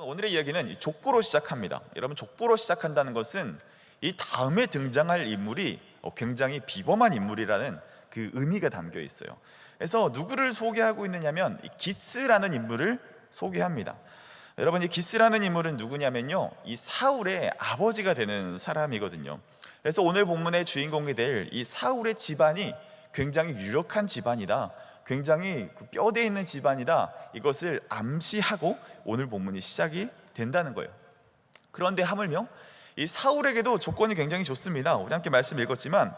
오늘의 이야기는 족보로 시작합니다. 여러분, 족보로 시작한다는 것은 이 다음에 등장할 인물이 굉장히 비범한 인물이라는 그 의미가 담겨 있어요. 그래서 누구를 소개하고 있느냐면 이 기스라는 인물을 소개합니다. 여러분, 이 기스라는 인물은 누구냐면요, 이 사울의 아버지가 되는 사람이거든요. 그래서 오늘 본문의 주인공이 될 이 사울의 집안이 굉장히 유력한 집안이다, 굉장히 뼈대 있는 집안이다, 이것을 암시하고 오늘 본문이 시작이 된다는 거예요. 그런데 하물며 이 사울에게도 조건이 굉장히 좋습니다. 우리 함께 말씀 읽었지만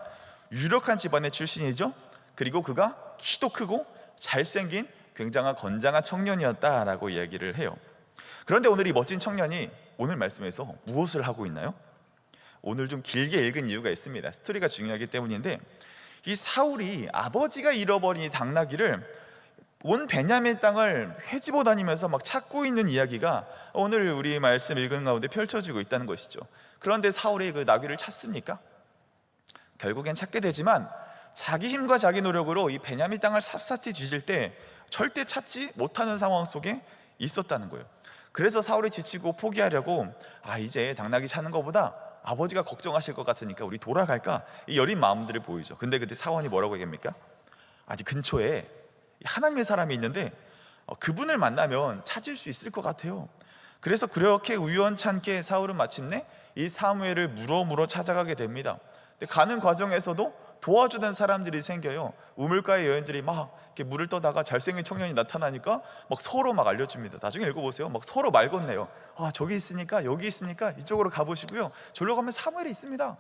유력한 집안의 출신이죠. 그리고 그가 키도 크고 잘생긴 굉장한 건장한 청년이었다라고 이야기를 해요. 그런데 오늘 이 멋진 청년이 오늘 말씀에서 무엇을 하고 있나요? 오늘 좀 길게 읽은 이유가 있습니다. 스토리가 중요하기 때문인데, 이 사울이 아버지가 잃어버린 이 당나귀를 온 베냐민 땅을 헤집어 다니면서 막 찾고 있는 이야기가 오늘 우리 말씀 읽은 가운데 펼쳐지고 있다는 것이죠. 그런데 사울이 그 나귀를 찾습니까? 결국엔 찾게 되지만 자기 힘과 자기 노력으로 이 베냐민 땅을 샅샅이 뒤질 때 절대 찾지 못하는 상황 속에 있었다는 거예요. 그래서 사울이 지치고 포기하려고 이제 당나귀 찾는 것보다 아버지가 걱정하실 것 같으니까 우리 돌아갈까, 이 여린 마음들을 보이죠. 근데 그때 사원이 뭐라고 얘기합니까? 아직 근처에 하나님의 사람이 있는데 그분을 만나면 찾을 수 있을 것 같아요. 그래서 그렇게 우연찮게 사울은 마침내 이 사무엘을 물어 찾아가게 됩니다. 근데 가는 과정에서도 도와주던 사람들이 생겨요. 우물가의 여인들이 막 이렇게 물을 떠다가 잘생긴 청년이 나타나니까 막 서로 막 알려줍니다. 나중에 읽어보세요. 막 서로 말 건네요. 저기 있으니까, 여기 있으니까 이쪽으로 가보시고요, 저기로 가면 사무엘이 있습니다.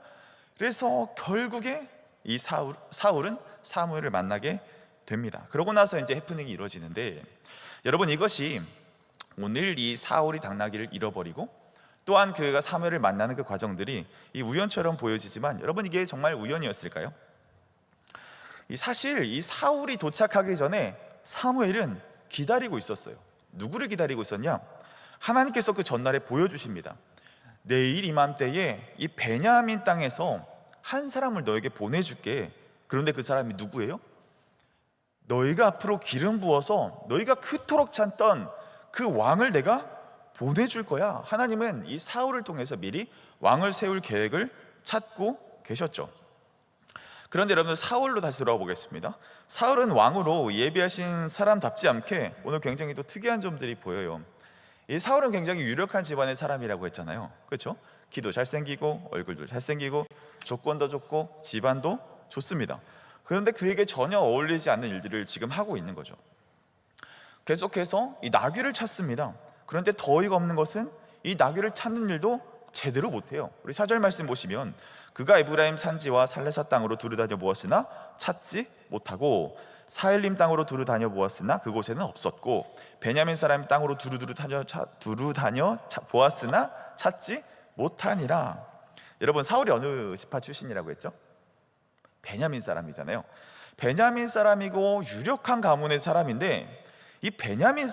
그래서 결국에 이 사울은 사무엘을 만나게 됩니다. 그러고 나서 이제 해프닝이 이루어지는데, 여러분, 이것이 오늘 이 사울이 당나귀를 잃어버리고 또한 그가 사무엘을 만나는 그 과정들이 이 우연처럼 보여지지만, 여러분, 이게 정말 우연이었을까요? 사실 이 사울이 도착하기 전에 사무엘은 기다리고 있었어요. 누구를 기다리고 있었냐? 하나님께서 그 전날에 보여주십니다. 내일 이맘때에 이 베냐민 땅에서 한 사람을 너에게 보내줄게. 그런데 그 사람이 누구예요? 너희가 앞으로 기름 부어서 너희가 그토록 찾던 그 왕을 내가 보내줄 거야. 하나님은 이 사울을 통해서 미리 왕을 세울 계획을 찾고 계셨죠. 그런데 여러분들, 사울로 다시 돌아가 보겠습니다. 사울은 왕으로 예비하신 사람답지 않게 오늘 굉장히 또 특이한 점들이 보여요. 이 사울은 굉장히 유력한 집안의 사람이라고 했잖아요. 그렇죠? 키도 잘생기고 얼굴도 잘생기고 조건도 좋고 집안도 좋습니다. 그런데 그에게 전혀 어울리지 않는 일들을 지금 하고 있는 거죠. 계속해서 이 나귀를 찾습니다. 그런데 더 어이가 없는 것은 이 나귀를 찾는 일도 제대로 못해요. 우리 4절 말씀 보시면, 그가 에브라임 산지와 살레사 땅으로 두루 다녀 보았으나 찾지 못하고, 사헬림 땅으로 두루 다녀 보았으나 그곳에는 없었고, 베냐민 사람 땅으로 두루 다녀 보았으나 찾지 못하니라. 여러분, 사울이 어느 지파 출신이라고 했죠? 베냐민 사람이잖아요. 베냐민 사람이고 유력한 가문의 사람인데, 이 베냐민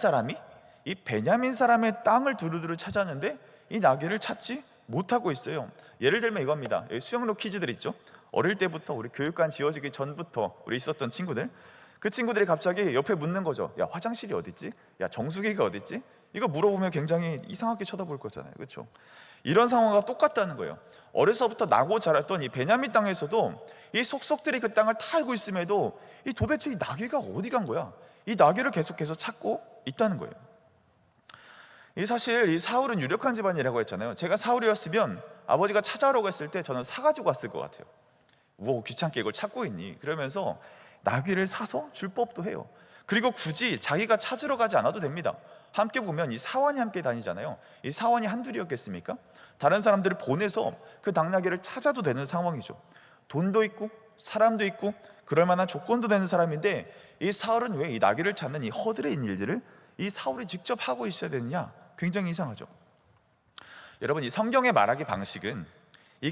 사람의 땅을 두루두루 찾았는데 이 나귀를 찾지 못하고 있어요. 예를 들면 이겁니다. 수영로 퀴즈들 있죠? 어릴 때부터 우리 교육관 지어지기 전부터 우리 있었던 친구들, 그 친구들이 갑자기 옆에 묻는 거죠. 야, 화장실이 어딨지? 야, 정수기가 어딨지? 이거 물어보면 굉장히 이상하게 쳐다볼 거잖아요. 그렇죠? 이런 상황과 똑같다는 거예요. 어려서부터 나고 자랐던 이 베냐민 땅에서도 이 속속들이 그 땅을 다 알고 있음에도 도대체 이 나귀가 어디 간 거야? 이 나귀를 계속해서 찾고 있다는 거예요. 사실 이 사울은 유력한 집안이라고 했잖아요. 제가 사울이었으면 아버지가 찾아오라고 했을 때 저는 사가지고 왔을 것 같아요. 뭐 귀찮게 이걸 찾고 있니? 그러면서 나귀를 사서 줄 법도 해요. 그리고 굳이 자기가 찾으러 가지 않아도 됩니다. 함께 보면 이 사원이 함께 다니잖아요. 이 사원이 한둘이었겠습니까? 다른 사람들을 보내서 그 당나귀를 찾아도 되는 상황이죠. 돈도 있고 사람도 있고 그럴 만한 조건도 되는 사람인데, 이 사울은 왜 이 나귀를 찾는 이 허드렛 일들을 이 사울이 직접 하고 있어야 되느냐? 굉장히 이상하죠. 여러분, 이 성경의 말하기 방식은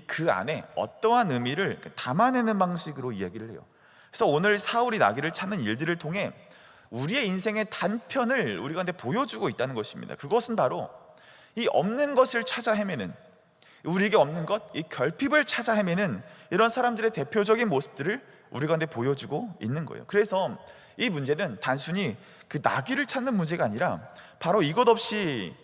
그 안에 어떠한 의미를 담아내는 방식으로 이야기를 해요. 그래서 오늘 사울이 나귀를 찾는 일들을 통해 우리의 인생의 단편을 우리 가운데 보여주고 있다는 것입니다. 그것은 바로 이 없는 것을 찾아 헤매는, 우리에게 없는 것, 이 결핍을 찾아 헤매는 이런 사람들의 대표적인 모습들을 우리 가운데 보여주고 있는 거예요. 그래서 이 문제는 단순히 그 나귀를 찾는 문제가 아니라 바로 이것 없이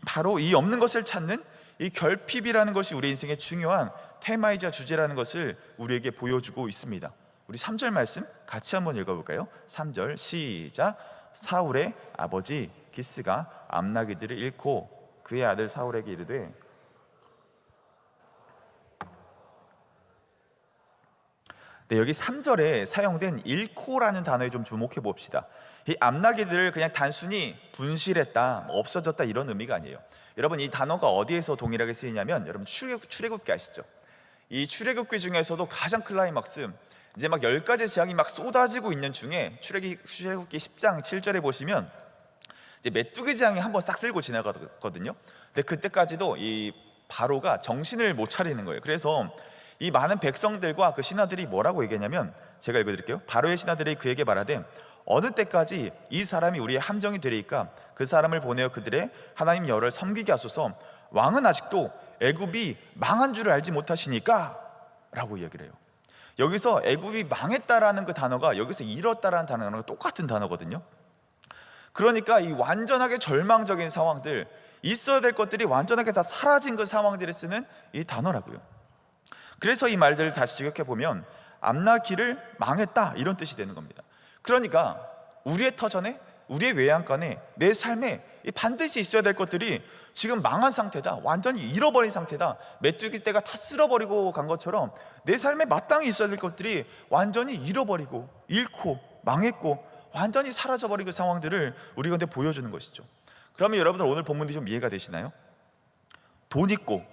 바로 이 없는 것을 찾는 이 결핍이라는 것이 우리 인생의 중요한 테마이자 주제라는 것을 우리에게 보여주고 있습니다. 우리 3절 말씀 같이 한번 읽어볼까요? 3절 시작. 사울의 아버지 기스가 암나기들을 잃고 그의 아들 사울에게 이르되. 네, 여기 3절에 사용된 잃고라는 단어에 좀 주목해 봅시다. 이 암나기들을 그냥 단순히 분실했다, 없어졌다 이런 의미가 아니에요. 여러분, 이 단어가 어디에서 동일하게 쓰이냐면, 여러분 출애굽기 아시죠? 이 출애굽기 중에서도 가장 클라이막스, 이제 막 10가지 재앙이 막 쏟아지고 있는 중에 출애굽기 10장 7절에 보시면 이제 메뚜기 재앙이 한번 싹 쓸고 지나가거든요. 근데 그때까지도 이 바로가 정신을 못 차리는 거예요. 그래서 이 많은 백성들과 그 신하들이 뭐라고 얘기했냐면, 제가 읽어드릴게요. 바로의 신하들이 그에게 말하되 어느 때까지 이 사람이 우리의 함정이 되리이까 그 사람을 보내어 그들의 하나님 여호와를 섬기게 하소서. 왕은 아직도 애굽이 망한 줄을 알지 못하시니까 라고 이야기를 해요. 여기서 애굽이 망했다라는 그 단어가 여기서 잃었다라는 단어랑 똑같은 단어거든요. 그러니까 이 완전하게 절망적인 상황들, 있어야 될 것들이 완전하게 다 사라진 그 상황들을 쓰는 이 단어라고요. 그래서 이 말들을 다시 지적해보면 암나기를 망했다 이런 뜻이 되는 겁니다. 그러니까 우리의 터전에, 우리의 외양간에, 내 삶에 반드시 있어야 될 것들이 지금 망한 상태다, 완전히 잃어버린 상태다, 메뚜기 떼가 다 쓸어버리고 간 것처럼 내 삶에 마땅히 있어야 될 것들이 완전히 잃어버리고 잃고 망했고 완전히 사라져버린 그 상황들을 우리 가운데 보여주는 것이죠. 그러면 여러분들 오늘 본문이 좀 이해가 되시나요? 돈 있고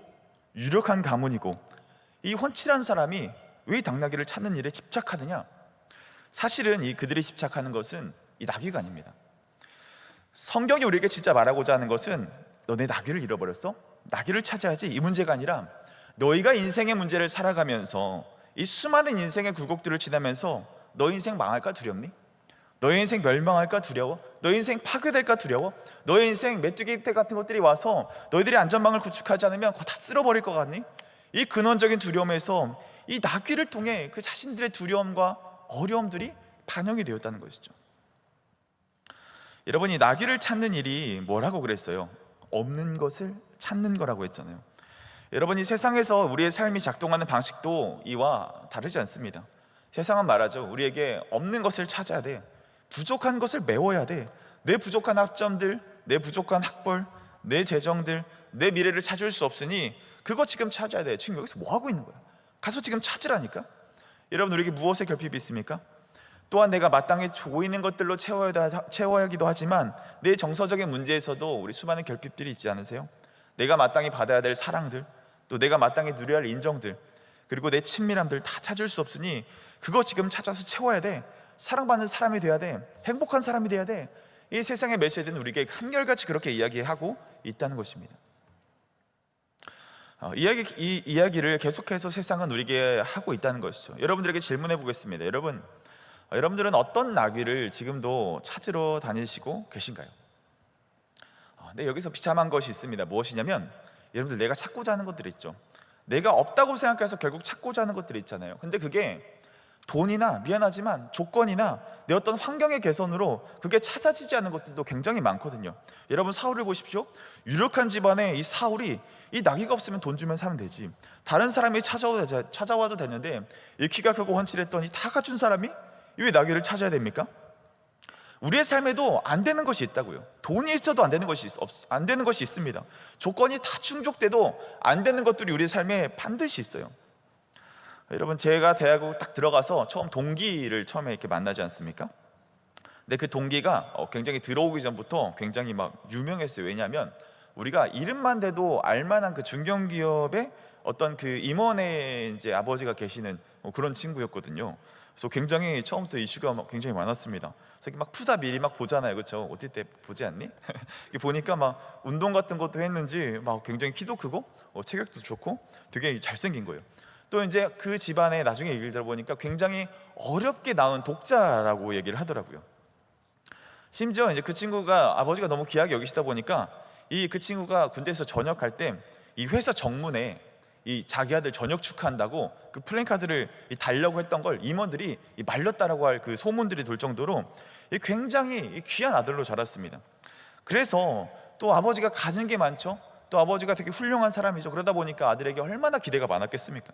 유력한 가문이고 이 훤칠한 사람이 왜 당나귀를 찾는 일에 집착하느냐? 사실은 이 그들이 집착하는 것은 이 나귀가 아닙니다. 성경이 우리에게 진짜 말하고자 하는 것은 너네 나귀를 잃어버렸어? 나귀를 찾아야지, 이 문제가 아니라 너희가 인생의 문제를 살아가면서 이 수많은 인생의 굴곡들을 지나면서 너 인생 망할까 두렵니? 너의 인생 멸망할까 두려워? 너의 인생 파괴될까 두려워? 너의 인생 메뚜기 떼 같은 것들이 와서 너희들이 안전망을 구축하지 않으면 그거 다 쓸어버릴 것 같니? 이 근원적인 두려움에서 이 나귀를 통해 그 자신들의 두려움과 어려움들이 반영이 되었다는 것이죠. 여러분, 이 나귀를 찾는 일이 뭐라고 그랬어요? 없는 것을 찾는 거라고 했잖아요. 여러분, 이 세상에서 우리의 삶이 작동하는 방식도 이와 다르지 않습니다. 세상은 말하죠. 우리에게 없는 것을 찾아야 돼, 부족한 것을 메워야 돼. 내 부족한 학점들, 내 부족한 학벌, 내 재정들, 내 미래를 찾을 수 없으니 그거 지금 찾아야 돼. 지금 여기서 뭐 하고 있는 거야? 가서 지금 찾으라니까. 여러분, 우리에게 무엇의 결핍이 있습니까? 또한 내가 마땅히 보이는 것들로 채워야 하기도 하지만 내 정서적인 문제에서도 우리 수많은 결핍들이 있지 않으세요? 내가 마땅히 받아야 될 사랑들, 또 내가 마땅히 누려야 할 인정들, 그리고 내 친밀함들 다 찾을 수 없으니 그거 지금 찾아서 채워야 돼. 사랑받는 사람이 돼야 돼. 행복한 사람이 돼야 돼. 이 세상의 메시지는 우리에게 한결같이 그렇게 이야기하고 있다는 것입니다. 이 이야기를 계속해서 세상은 우리에게 하고 있다는 것이죠. 여러분들에게 질문해 보겠습니다. 여러분들은 어떤 나귀를 지금도 찾으러 다니시고 계신가요? 네, 여기서 비참한 것이 있습니다. 무엇이냐면, 여러분들 내가 찾고자 하는 것들이 있죠. 내가 없다고 생각해서 결국 찾고자 하는 것들이 있잖아요. 근데 그게 돈이나, 미안하지만 조건이나 내 어떤 환경의 개선으로 그게 찾아지지 않는 것들도 굉장히 많거든요. 여러분, 사울을 보십시오. 유력한 집안에 이 사울이 이 나귀가 없으면 돈 주면 사면 되지, 다른 사람이 찾아와도 되는데 이 키가 크고 훤칠했더니 다 갖춘 사람이 왜 나귀를 찾아야 됩니까? 우리의 삶에도 안 되는 것이 있다고요. 돈이 있어도 안 되는 것이 있습니다. 조건이 다 충족돼도 안 되는 것들이 우리의 삶에 반드시 있어요. 여러분, 제가 대학을 딱 들어가서 처음 동기를 처음에 이렇게 만나지 않습니까? 근데 그 동기가 굉장히 들어오기 전부터 굉장히 막 유명했어요. 왜냐하면 우리가 이름만 대도 알만한 그 중견기업의 어떤 그 임원의 이제 아버지가 계시는 그런 친구였거든요. 그래서 굉장히 처음부터 이슈가 굉장히 많았습니다. 그래서 막 푸사 미리 막 보잖아요, 그렇죠? 어디 때 보지 않니? 보니까 막 운동 같은 것도 했는지 막 굉장히 키도 크고 체격도 좋고 되게 잘생긴 거예요. 또 이제 그 집안에 나중에 얘기를 들어보니까 굉장히 어렵게 낳은 독자라고 얘기를 하더라고요. 심지어 이제 그 친구가 아버지가 너무 귀하게 여기시다 보니까 그 친구가 군대에서 전역할 때 이 회사 정문에 이 자기 아들 전역 축하한다고 그 플랜카드를 달려고 했던 걸 임원들이 말렸다라고 할 그 소문들이 돌 정도로 굉장히 귀한 아들로 자랐습니다. 그래서 또 아버지가 가진 게 많죠. 또 아버지가 되게 훌륭한 사람이죠. 그러다 보니까 아들에게 얼마나 기대가 많았겠습니까?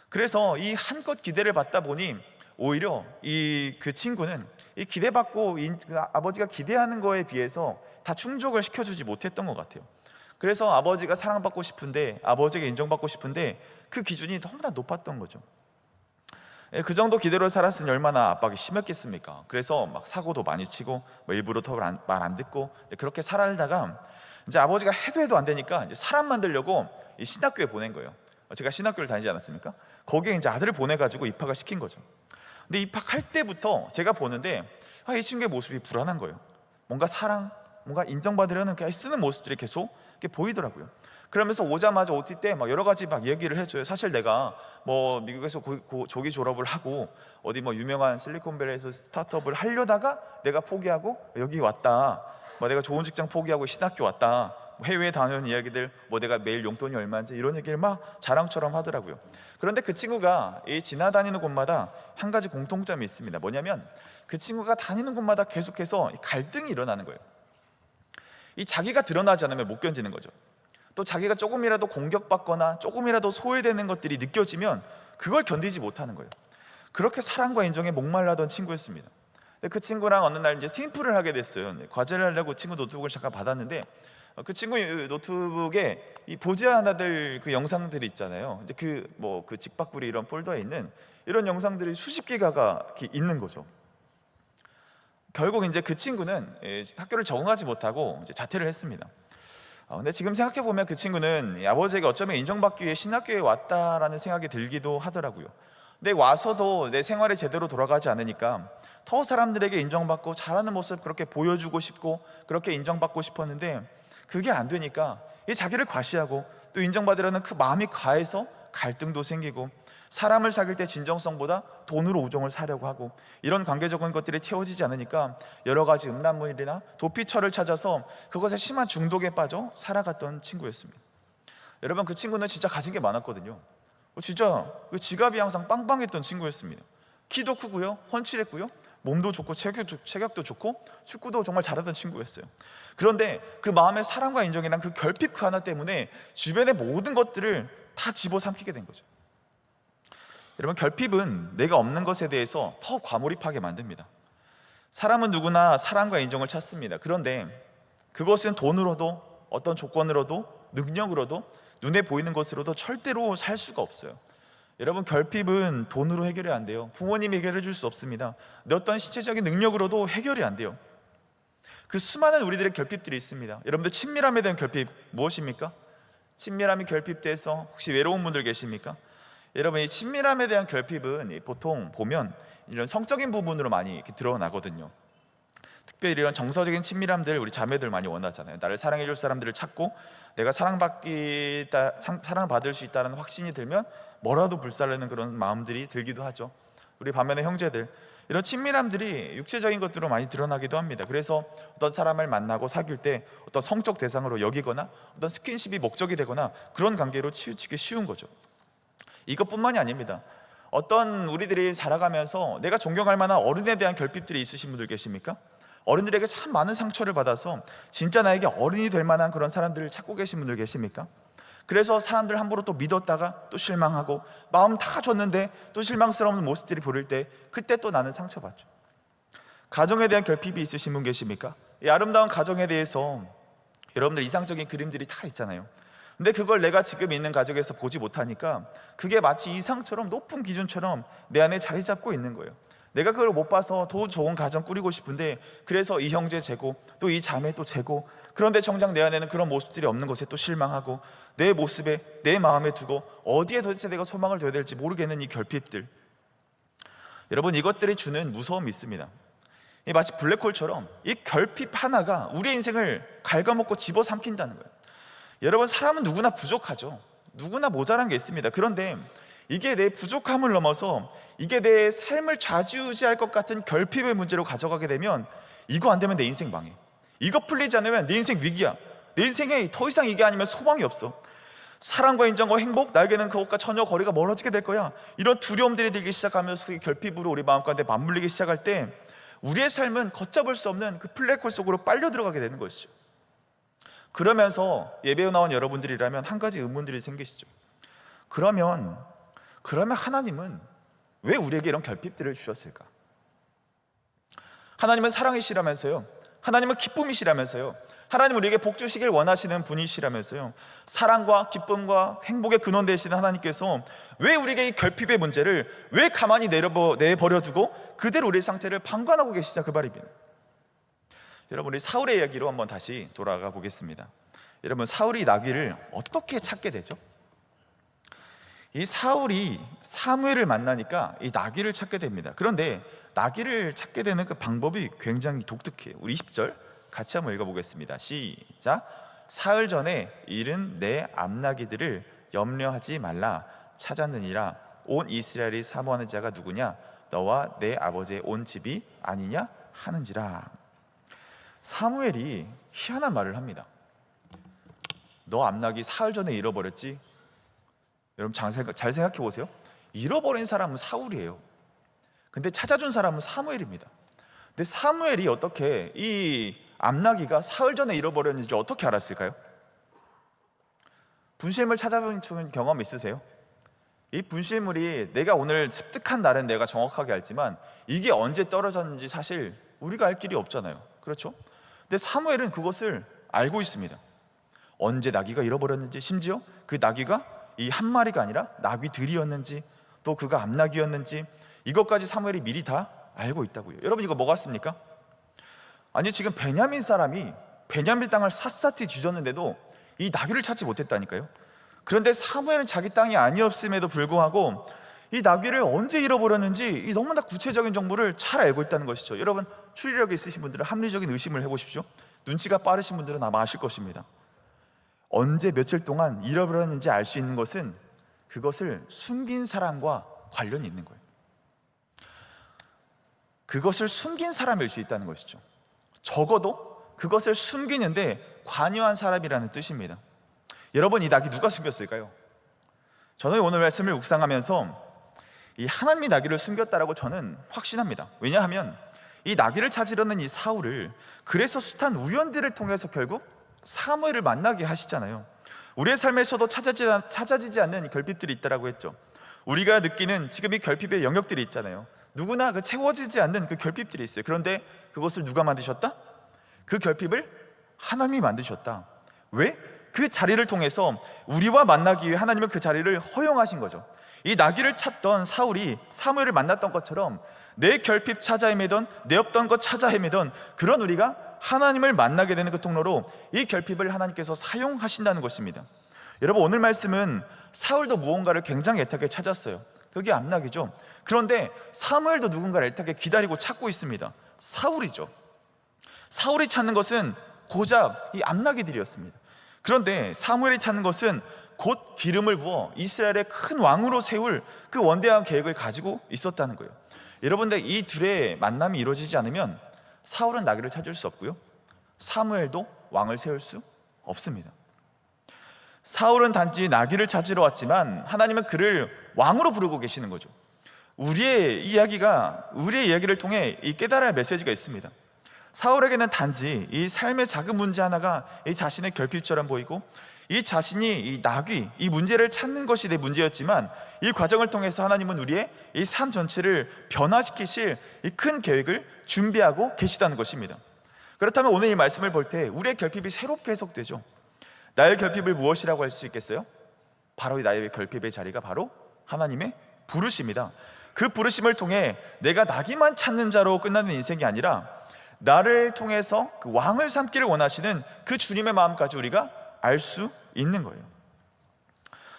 그래서 이 한껏 기대를 받다 보니 오히려 그 친구는 이 기대받고 아버지가 기대하는 거에 비해서 다 충족을 시켜주지 못했던 것 같아요. 그래서 아버지가 사랑받고 싶은데, 아버지에게 인정받고 싶은데 그 기준이 너무나 높았던 거죠. 그 정도 기대로 살았으니 얼마나 압박이 심했겠습니까? 그래서 막 사고도 많이 치고 일부러 더 말 안 듣고 그렇게 살다가 이제 아버지가 해도 안 되니까 이제 사람 만들려고 이 신학교에 보낸 거예요. 제가 신학교를 다니지 않았습니까? 거기에 이제 아들을 보내가지고 입학을 시킨 거죠. 근데 입학할 때부터 제가 보는데 이 친구의 모습이 불안한 거예요. 뭔가 사랑, 뭔가 인정받으려는 쓰는 모습들이 계속 이렇게 보이더라고요. 그러면서 오자마자 OT 때 막 여러 가지 막 얘기를 해줘요. 사실 내가 뭐 미국에서 조기 졸업을 하고 어디 뭐 유명한 실리콘밸리에서 스타트업을 하려다가 내가 포기하고 여기 왔다. 뭐 내가 좋은 직장 포기하고 신학교 왔다. 해외에 다녀온 이야기들, 뭐 내가 매일 용돈이 얼마인지 이런 얘기를 막 자랑처럼 하더라고요. 그런데 그 친구가 이 지나다니는 곳마다 한 가지 공통점이 있습니다. 뭐냐면 그 친구가 다니는 곳마다 계속해서 갈등이 일어나는 거예요. 이 자기가 드러나지 않으면 못 견디는 거죠. 또 자기가 조금이라도 공격받거나 조금이라도 소외되는 것들이 느껴지면 그걸 견디지 못하는 거예요. 그렇게 사랑과 인정에 목말라던 친구였습니다. 근데 그 친구랑 어느 날 이제 팀플을 하게 됐어요. 과제를 하려고 친구 노트북을 잠깐 받았는데 그 친구 노트북에 이 보지 않아들 그 영상들이 있잖아요. 이제 그 직박구리 이런 폴더에 있는 이런 영상들이 수십 기가가 이렇게 있는 거죠. 결국 이제 그 친구는 학교를 적응하지 못하고 이제 자퇴를 했습니다. 근데 지금 생각해 보면 그 친구는 아버지에게 어쩌면 인정받기 위해 신학교에 왔다라는 생각이 들기도 하더라고요. 근데 와서도 내 생활이 제대로 돌아가지 않으니까 더 사람들에게 인정받고 잘하는 모습 그렇게 보여주고 싶고 그렇게 인정받고 싶었는데 그게 안 되니까 자기를 과시하고 또 인정받으려는 그 마음이 과해서 갈등도 생기고 사람을 사귈 때 진정성보다 돈으로 우정을 사려고 하고 이런 관계적인 것들이 채워지지 않으니까 여러 가지 음란물이나 도피처를 찾아서 그것에 심한 중독에 빠져 살아갔던 친구였습니다. 여러분, 그 친구는 진짜 가진 게 많았거든요. 진짜 그 지갑이 항상 빵빵했던 친구였습니다. 키도 크고요, 훤칠했고요, 몸도 좋고 체격도 좋고 축구도 정말 잘하던 친구였어요. 그런데 그 마음의 사랑과 인정이란 그 결핍 그 하나 때문에 주변의 모든 것들을 다 집어삼키게 된 거죠. 여러분, 결핍은 내가 없는 것에 대해서 더 과몰입하게 만듭니다. 사람은 누구나 사랑과 인정을 찾습니다. 그런데 그것은 돈으로도 어떤 조건으로도 능력으로도 눈에 보이는 것으로도 절대로 살 수가 없어요. 여러분, 결핍은 돈으로 해결이 안 돼요. 부모님이 해결해 줄 수 없습니다. 내 어떤 신체적인 능력으로도 해결이 안 돼요. 그 수많은 우리들의 결핍들이 있습니다. 여러분들, 친밀함에 대한 결핍 무엇입니까? 친밀함이 결핍돼서 혹시 외로운 분들 계십니까? 여러분, 이 친밀함에 대한 결핍은 보통 보면 이런 성적인 부분으로 많이 이렇게 드러나거든요. 특별히 이런 정서적인 친밀함들 우리 자매들 많이 원하잖아요. 나를 사랑해 줄 사람들을 찾고 내가 사랑받을 수 있다는 확신이 들면 뭐라도 불살르는 그런 마음들이 들기도 하죠. 우리 반면에 형제들, 이런 친밀함들이 육체적인 것들로 많이 드러나기도 합니다. 그래서 어떤 사람을 만나고 사귈 때 어떤 성적 대상으로 여기거나 어떤 스킨십이 목적이 되거나 그런 관계로 치우치기 쉬운 거죠. 이것뿐만이 아닙니다. 어떤 우리들이 살아가면서 내가 존경할 만한 어른에 대한 결핍들이 있으신 분들 계십니까? 어른들에게 참 많은 상처를 받아서 진짜 나에게 어른이 될 만한 그런 사람들을 찾고 계신 분들 계십니까? 그래서 사람들 함부로 또 믿었다가 또 실망하고 마음 다 줬는데 또 실망스러운 모습들이 보일 때 그때 또 나는 상처받죠. 가정에 대한 결핍이 있으신 분 계십니까? 이 아름다운 가정에 대해서 여러분들 이상적인 그림들이 다 있잖아요. 근데 그걸 내가 지금 있는 가족에서 보지 못하니까 그게 마치 이상처럼 높은 기준처럼 내 안에 자리 잡고 있는 거예요. 내가 그걸 못 봐서 더 좋은 가정 꾸리고 싶은데 그래서 이 형제 재고 또 이 자매 또 재고, 그런데 정작 내 안에는 그런 모습들이 없는 것에 또 실망하고 내 모습에 내 마음에 두고 어디에 도대체 내가 소망을 둬야 될지 모르겠는 이 결핍들, 여러분, 이것들이 주는 무서움이 있습니다. 마치 블랙홀처럼 이 결핍 하나가 우리의 인생을 갉아먹고 집어삼킨다는 거예요. 여러분, 사람은 누구나 부족하죠. 누구나 모자란 게 있습니다. 그런데 이게 내 부족함을 넘어서 이게 내 삶을 좌지우지할 것 같은 결핍의 문제로 가져가게 되면 이거 안 되면 내 인생 망해. 이거 풀리지 않으면 내 인생 위기야. 내 인생에 더 이상 이게 아니면 소망이 없어. 사랑과 인정과 행복, 나에게는 그것과 전혀 거리가 멀어지게 될 거야. 이런 두려움들이 들기 시작하면서 그 결핍으로 우리 마음 가운데 맞물리기 시작할 때 우리의 삶은 걷잡을 수 없는 그 블랙홀 속으로 빨려 들어가게 되는 것이죠. 그러면서 예배에 나온 여러분들이라면 한 가지 의문들이 생기시죠. 그러면 하나님은 왜 우리에게 이런 결핍들을 주셨을까? 하나님은 사랑이시라면서요, 하나님은 기쁨이시라면서요, 하나님 우리에게 복 주시길 원하시는 분이시라면서요, 사랑과 기쁨과 행복의 근원 되시는 하나님께서 왜 우리에게 이 결핍의 문제를 왜 가만히 내버려두고 그대로 우리의 상태를 방관하고 계시자 그 말입니다. 여러분, 우리 사울의 이야기로 한번 다시 돌아가 보겠습니다. 여러분, 사울이 나귀를 어떻게 찾게 되죠? 이 사울이 사무엘을 만나니까 이 나귀를 찾게 됩니다. 그런데 나귀를 찾게 되는 그 방법이 굉장히 독특해요. 우리 20절 같이 한번 읽어보겠습니다. 시작. 사흘 전에 잃은 내 암나귀들을 염려하지 말라. 찾았느니라. 온 이스라엘이 사모하는 자가 누구냐? 너와 내 아버지의 온 집이 아니냐 하는지라. 사무엘이 희한한 말을 합니다. 너 암나귀 사흘 전에 잃어버렸지? 여러분 잘 생각해 보세요. 잃어버린 사람은 사울이에요. 근데 찾아준 사람은 사무엘입니다. 근데 사무엘이 어떻게 이 암나귀가 사흘 전에 잃어버렸는지 어떻게 알았을까요? 분실물 찾아본 경험 있으세요? 이 분실물이 내가 오늘 습득한 날은 내가 정확하게 알지만 이게 언제 떨어졌는지 사실 우리가 알 길이 없잖아요. 그렇죠? 근데 사무엘은 그것을 알고 있습니다. 언제 나귀가 잃어버렸는지, 심지어 그 나귀가 이 한 마리가 아니라 나귀들이었는지, 또 그가 암나귀였는지, 이것까지 사무엘이 미리 다 알고 있다고요. 여러분, 이거 뭐 같습니까? 아니, 지금 베냐민 사람이 베냐민 땅을 샅샅이 뒤졌는데도 이 나귀를 찾지 못했다니까요. 그런데 사무엘은 자기 땅이 아니었음에도 불구하고 이 나귀를 언제 잃어버렸는지 너무나 구체적인 정보를 잘 알고 있다는 것이죠. 여러분, 추리력이 있으신 분들은 합리적인 의심을 해보십시오. 눈치가 빠르신 분들은 아마 아실 것입니다. 언제 며칠 동안 잃어버렸는지 알 수 있는 것은 그것을 숨긴 사람과 관련이 있는 거예요. 그것을 숨긴 사람일 수 있다는 것이죠. 적어도 그것을 숨기는데 관여한 사람이라는 뜻입니다. 여러분, 이 나귀 누가 숨겼을까요? 저는 오늘 말씀을 묵상하면서 이 하나님이 나귀를 숨겼다라고 저는 확신합니다. 왜냐하면 이 나귀를 찾으려는 이 사울을 그래서 숱한 우연들을 통해서 결국 사무엘을 만나게 하시잖아요. 우리의 삶에서도 찾아지지 않는 결핍들이 있다라고 했죠. 우리가 느끼는 지금 이 결핍의 영역들이 있잖아요. 누구나 그 채워지지 않는 그 결핍들이 있어요. 그런데 그것을 누가 만드셨다? 그 결핍을 하나님이 만드셨다. 왜? 그 자리를 통해서 우리와 만나기 위해 하나님은 그 자리를 허용하신 거죠. 이 나귀를 찾던 사울이 사무엘을 만났던 것처럼 내 결핍 찾아 헤매던, 내 없던 것 찾아 헤매던 그런 우리가 하나님을 만나게 되는 그 통로로 이 결핍을 하나님께서 사용하신다는 것입니다. 여러분, 오늘 말씀은 사울도 무언가를 굉장히 애타게 찾았어요. 그게 암나귀죠. 그런데 사무엘도 누군가를 애타게 기다리고 찾고 있습니다. 사울이죠. 사울이 찾는 것은 고작 이 암나귀들이었습니다. 그런데 사무엘이 찾는 것은 곧 기름을 부어 이스라엘의 큰 왕으로 세울 그 원대한 계획을 가지고 있었다는 거예요. 여러분들, 이 둘의 만남이 이루어지지 않으면 사울은 나귀를 찾을 수 없고요, 사무엘도 왕을 세울 수 없습니다. 사울은 단지 나귀를 찾으러 왔지만 하나님은 그를 왕으로 부르고 계시는 거죠. 우리의 이야기를 통해 이 깨달아야 할 메시지가 있습니다. 사울에게는 단지 이 삶의 작은 문제 하나가 이 자신의 결핍처럼 보이고 이 자신이 이 나귀, 이 문제를 찾는 것이 내 문제였지만 이 과정을 통해서 하나님은 우리의 이 삶 전체를 변화시키실 이 큰 계획을 준비하고 계시다는 것입니다. 그렇다면 오늘 이 말씀을 볼 때 우리의 결핍이 새롭게 해석되죠. 나의 결핍을 무엇이라고 할 수 있겠어요? 바로 이 나의 결핍의 자리가 바로 하나님의 부르심이다. 그 부르심을 통해 내가 나귀만 찾는 자로 끝나는 인생이 아니라 나를 통해서 그 왕을 삼기를 원하시는 그 주님의 마음까지 우리가 알 수 있는 거예요.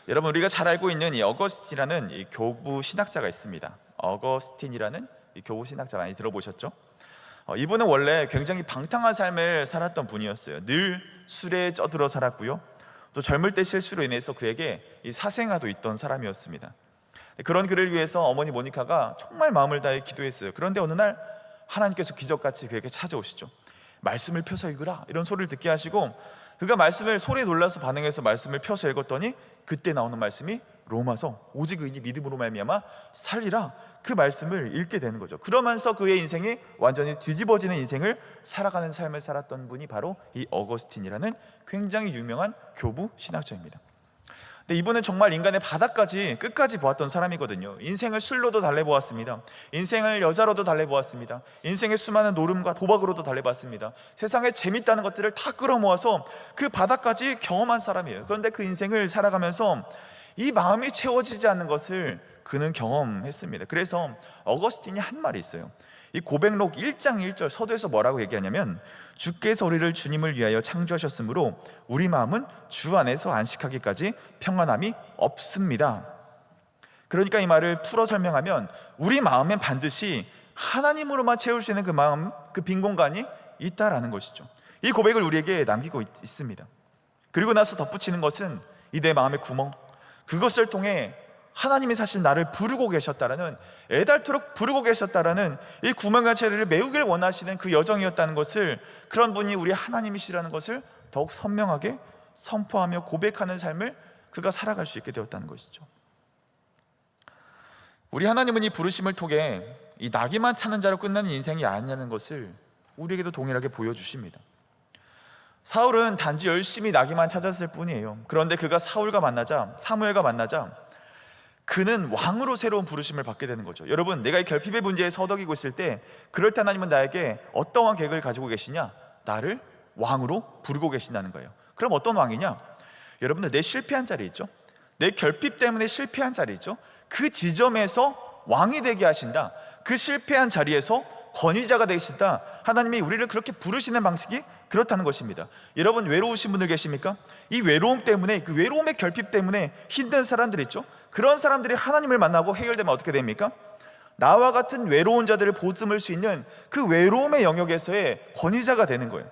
여러분, 우리가 잘 알고 있는 이 어거스틴이라는 이 교부 신학자가 있습니다. 어거스틴이라는 이 교부 신학자 많이 들어보셨죠? 이분은 원래 굉장히 방탕한 삶을 살았던 분이었어요. 늘 술에 쪄들어 살았고요, 또 젊을 때 실수로 인해서 그에게 이 사생아도 있던 사람이었습니다. 그런 그를 위해서 어머니 모니카가 정말 마음을 다해 기도했어요. 그런데 어느 날 하나님께서 기적같이 그에게 찾아오시죠. 말씀을 펴서 읽으라, 이런 소리를 듣게 하시고 그가 말씀을 소리에 놀라서 반응해서 말씀을 펴서 읽었더니 그때 나오는 말씀이 로마서 오직 의인이 믿음으로 말미암아 살리라, 그 말씀을 읽게 되는 거죠. 그러면서 그의 인생이 완전히 뒤집어지는 인생을 살아가는 삶을 살았던 분이 바로 이 어거스틴이라는 굉장히 유명한 교부 신학자입니다. 근데 이분은 정말 인간의 바닥까지 끝까지 보았던 사람이거든요. 인생을 술로도 달래보았습니다. 인생을 여자로도 달래보았습니다. 인생의 수많은 노름과 도박으로도 달래봤습니다. 세상에 재밌다는 것들을 다 끌어모아서 그 바닥까지 경험한 사람이에요. 그런데 그 인생을 살아가면서 이 마음이 채워지지 않는 것을 그는 경험했습니다. 그래서 어거스틴이 한 말이 있어요. 이 고백록 1장 1절 서두에서 뭐라고 얘기하냐면, 주께서 우리를 주님을 위하여 창조하셨으므로 우리 마음은 주 안에서 안식하기까지 평안함이 없습니다. 그러니까 이 말을 풀어 설명하면, 우리 마음엔 반드시 하나님으로만 채울 수 있는 그 마음, 그 빈 공간이 있다라는 것이죠. 이 고백을 우리에게 남기고 있습니다. 그리고 나서 덧붙이는 것은 이 내 마음의 구멍, 그것을 통해 하나님이 사실 나를 부르고 계셨다라는, 애달토록 부르고 계셨다라는 이 구멍과 채를 메우길 원하시는 그 여정이었다는 것을, 그런 분이 우리 하나님이시라는 것을 더욱 선명하게 선포하며 고백하는 삶을 그가 살아갈 수 있게 되었다는 것이죠. 우리 하나님은 이 부르심을 통해 이 나기만 찾는 자로 끝나는 인생이 아니라는 것을 우리에게도 동일하게 보여주십니다. 사울은 단지 열심히 나기만 찾았을 뿐이에요. 그런데 그가 사무엘과 만나자 그는 왕으로 새로운 부르심을 받게 되는 거죠. 여러분, 내가 이 결핍의 문제에 서덕이고 있을 때 그럴 때 하나님은 나에게 어떠한 계획을 가지고 계시냐? 나를 왕으로 부르고 계신다는 거예요. 그럼 어떤 왕이냐? 여러분들, 내 실패한 자리 있죠? 내 결핍 때문에 실패한 자리 있죠? 그 지점에서 왕이 되게 하신다. 그 실패한 자리에서 권위자가 되신다. 하나님이 우리를 그렇게 부르시는 방식이 그렇다는 것입니다. 여러분, 외로우신 분들 계십니까? 이 외로움 때문에, 그 외로움의 결핍 때문에 힘든 사람들 있죠? 그런 사람들이 하나님을 만나고 해결되면 어떻게 됩니까? 나와 같은 외로운 자들을 보듬을 수 있는 그 외로움의 영역에서의 권위자가 되는 거예요.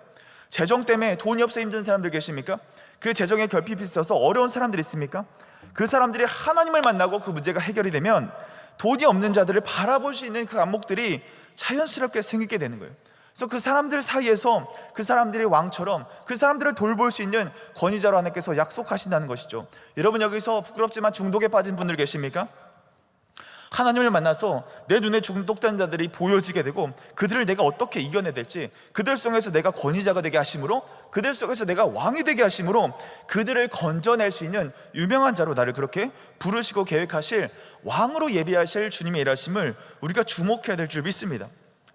재정 때문에 돈이 없어 힘든 사람들 계십니까? 그 재정에 결핍이 있어서 어려운 사람들 있습니까? 그 사람들이 하나님을 만나고 그 문제가 해결이 되면 돈이 없는 자들을 바라볼 수 있는 그 안목들이 자연스럽게 생기게 되는 거예요. 그래서 그 사람들 사이에서 그 사람들의 왕처럼 그 사람들을 돌볼 수 있는 권위자로 하나님께서 약속하신다는 것이죠. 여러분, 여기서 부끄럽지만 중독에 빠진 분들 계십니까? 하나님을 만나서 내 눈에 중독된 자들이 보여지게 되고 그들을 내가 어떻게 이겨내야 될지, 그들 속에서 내가 권위자가 되게 하심으로, 그들 속에서 내가 왕이 되게 하심으로 그들을 건져낼 수 있는 유명한 자로 나를 그렇게 부르시고 계획하실 왕으로 예비하실 주님의 일하심을 우리가 주목해야 될 줄 믿습니다.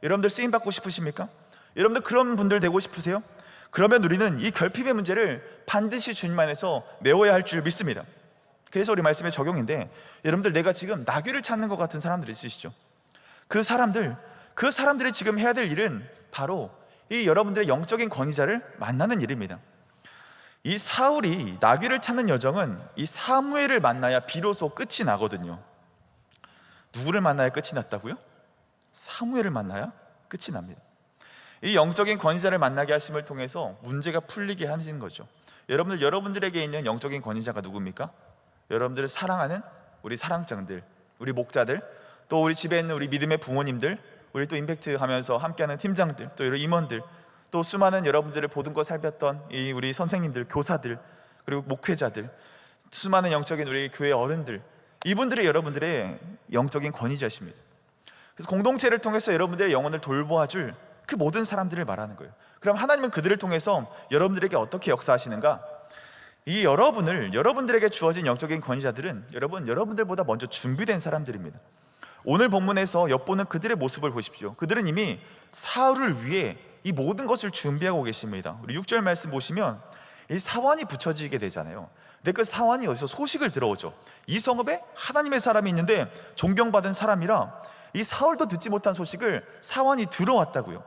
여러분들 쓰임받고 싶으십니까? 여러분들 그런 분들 되고 싶으세요? 그러면 우리는 이 결핍의 문제를 반드시 주님 안에서 메워야 할 줄 믿습니다. 그래서 우리 말씀의 적용인데, 여러분들 내가 지금 나귀를 찾는 것 같은 사람들 있으시죠? 그 사람들이 지금 해야 될 일은 바로 이 여러분들의 영적인 권위자를 만나는 일입니다. 이 사울이 나귀를 찾는 여정은 이 사무엘을 만나야 비로소 끝이 나거든요. 누구를 만나야 끝이 났다고요? 사무엘을 만나야 끝이 납니다. 이 영적인 권위자를 만나게 하심을 통해서 문제가 풀리게 하시는 거죠. 여러분들에게 있는 영적인 권위자가 누굽니까? 여러분들을 사랑하는 우리 사랑장들, 우리 목자들, 또 우리 집에 있는 우리 믿음의 부모님들, 우리 또 임팩트 하면서 함께하는 팀장들, 또 이런 임원들, 또 수많은 여러분들을 보듬고 살폈던 이 우리 선생님들, 교사들, 그리고 목회자들, 수많은 영적인 우리 교회 어른들, 이분들이 여러분들의 영적인 권위자십니다. 그래서 공동체를 통해서 여러분들의 영혼을 돌보아줄 그 모든 사람들을 말하는 거예요. 그럼 하나님은 그들을 통해서 여러분들에게 어떻게 역사하시는가? 이 여러분들에게 주어진 영적인 권위자들은 여러분들보다 먼저 준비된 사람들입니다. 오늘 본문에서 엿보는 그들의 모습을 보십시오. 그들은 이미 사울을 위해 이 모든 것을 준비하고 계십니다. 우리 6절 말씀 보시면 이 사환이 붙여지게 되잖아요. 근데 그 사환이 어디서 소식을 들어오죠. 이 성읍에 하나님의 사람이 있는데 존경받은 사람이라, 이 사울도 듣지 못한 소식을 사환이 들어왔다고요.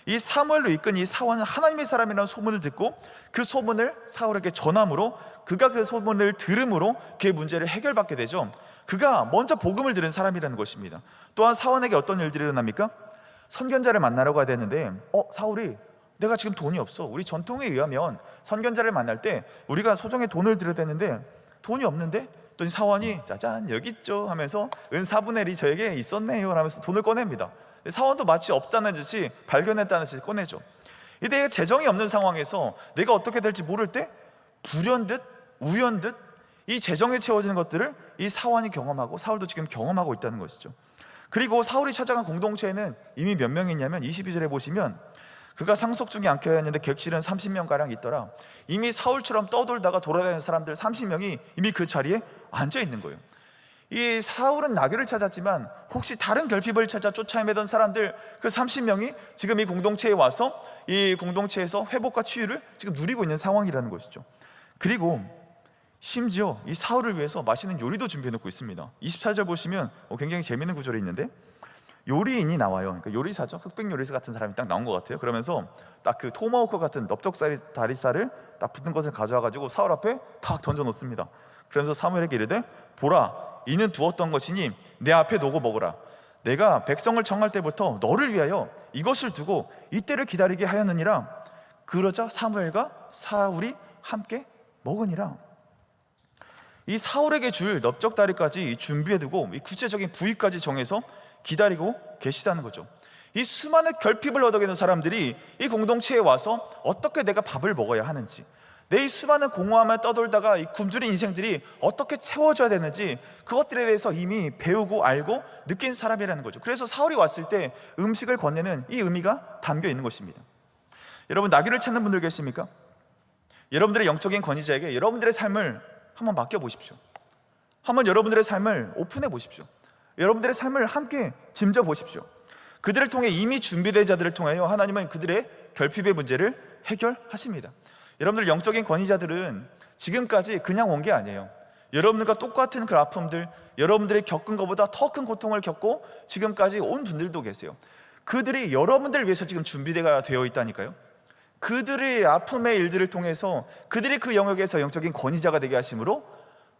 이 사무엘로 이끈 이 사환은 하나님의 사람이라는 소문을 듣고 그 소문을 사울에게 전함으로, 그가 그 소문을 들음으로 그의 문제를 해결받게 되죠. 그가 먼저 복음을 들은 사람이라는 것입니다. 또한 사환에게 어떤 일들이 일어납니까? 선견자를 만나러 가야 되는데 사울이, 내가 지금 돈이 없어. 우리 전통에 의하면 선견자를 만날 때 우리가 소정의 돈을 드려야 되는데 돈이 없는데, 또 사환이 짜잔 여기 있죠 하면서 은 4분의 1이 저에게 있었네요 하면서 돈을 꺼냅니다. 사환도 마치 없다는 듯이, 발견했다는 듯이 꺼내죠. 이때 재정이 없는 상황에서 내가 어떻게 될지 모를 때 불현듯 우연듯 이 재정에 채워지는 것들을 이 사환이 경험하고 사울도 지금 경험하고 있다는 것이죠. 그리고 사울이 찾아간 공동체에는 이미 몇 명이 있냐면 22절에 보시면 그가 상속 중에 앉혀야 했는데 객실은 30명가량 있더라. 이미 사울처럼 떠돌다가 돌아다니는 사람들 30명이 이미 그 자리에 앉아 있는 거예요. 이 사울은 나귀를 찾았지만 혹시 다른 결핍을 찾아 쫓아 헤매던 사람들 그 30명이 지금 이 공동체에 와서 이 공동체에서 회복과 치유를 지금 누리고 있는 상황이라는 것이죠. 그리고 심지어 이 사울을 위해서 맛있는 요리도 준비해 놓고 있습니다. 24절 보시면 굉장히 재밌는 구절이 있는데 요리인이 나와요. 그러니까 요리사죠. 흑백 요리사 같은 사람이 딱 나온 것 같아요. 그러면서 딱 그 토마호크 같은 넓적다리 다리살을 딱 붙은 것을 가져와 가지고 사울 앞에 탁 던져 놓습니다. 그러면서 사무엘에게 이르되 보라, 이는 두었던 것이니 내 앞에 놓고 먹으라. 내가 백성을 청할 때부터 너를 위하여 이것을 두고 이때를 기다리게 하였느니라. 그러자 사무엘과 사울이 함께 먹으니라. 이 사울에게 줄 넓적다리까지 준비해두고 이 구체적인 부위까지 정해서 기다리고 계시다는 거죠. 이 수많은 결핍을 얻어가는 사람들이 이 공동체에 와서 어떻게 내가 밥을 먹어야 하는지, 내 이 수많은 공허함을 떠돌다가 이 굶주린 인생들이 어떻게 채워져야 되는지 그것들에 대해서 이미 배우고 알고 느낀 사람이라는 거죠. 그래서 사울이 왔을 때 음식을 건네는 이 의미가 담겨 있는 것입니다. 여러분, 나귀를 찾는 분들 계십니까? 여러분들의 영적인 권위자에게 여러분들의 삶을 한번 맡겨보십시오. 한번 여러분들의 삶을 오픈해 보십시오. 여러분들의 삶을 함께 짐져 보십시오. 그들을 통해 이미 준비된 자들을 통하여 하나님은 그들의 결핍의 문제를 해결하십니다. 여러분들 영적인 권위자들은 지금까지 그냥 온 게 아니에요. 여러분들과 똑같은 그 아픔들, 여러분들이 겪은 것보다 더 큰 고통을 겪고 지금까지 온 분들도 계세요. 그들이 여러분들 위해서 지금 준비되어 되어 있다니까요. 그들의 아픔의 일들을 통해서 그들이 그 영역에서 영적인 권위자가 되게 하심으로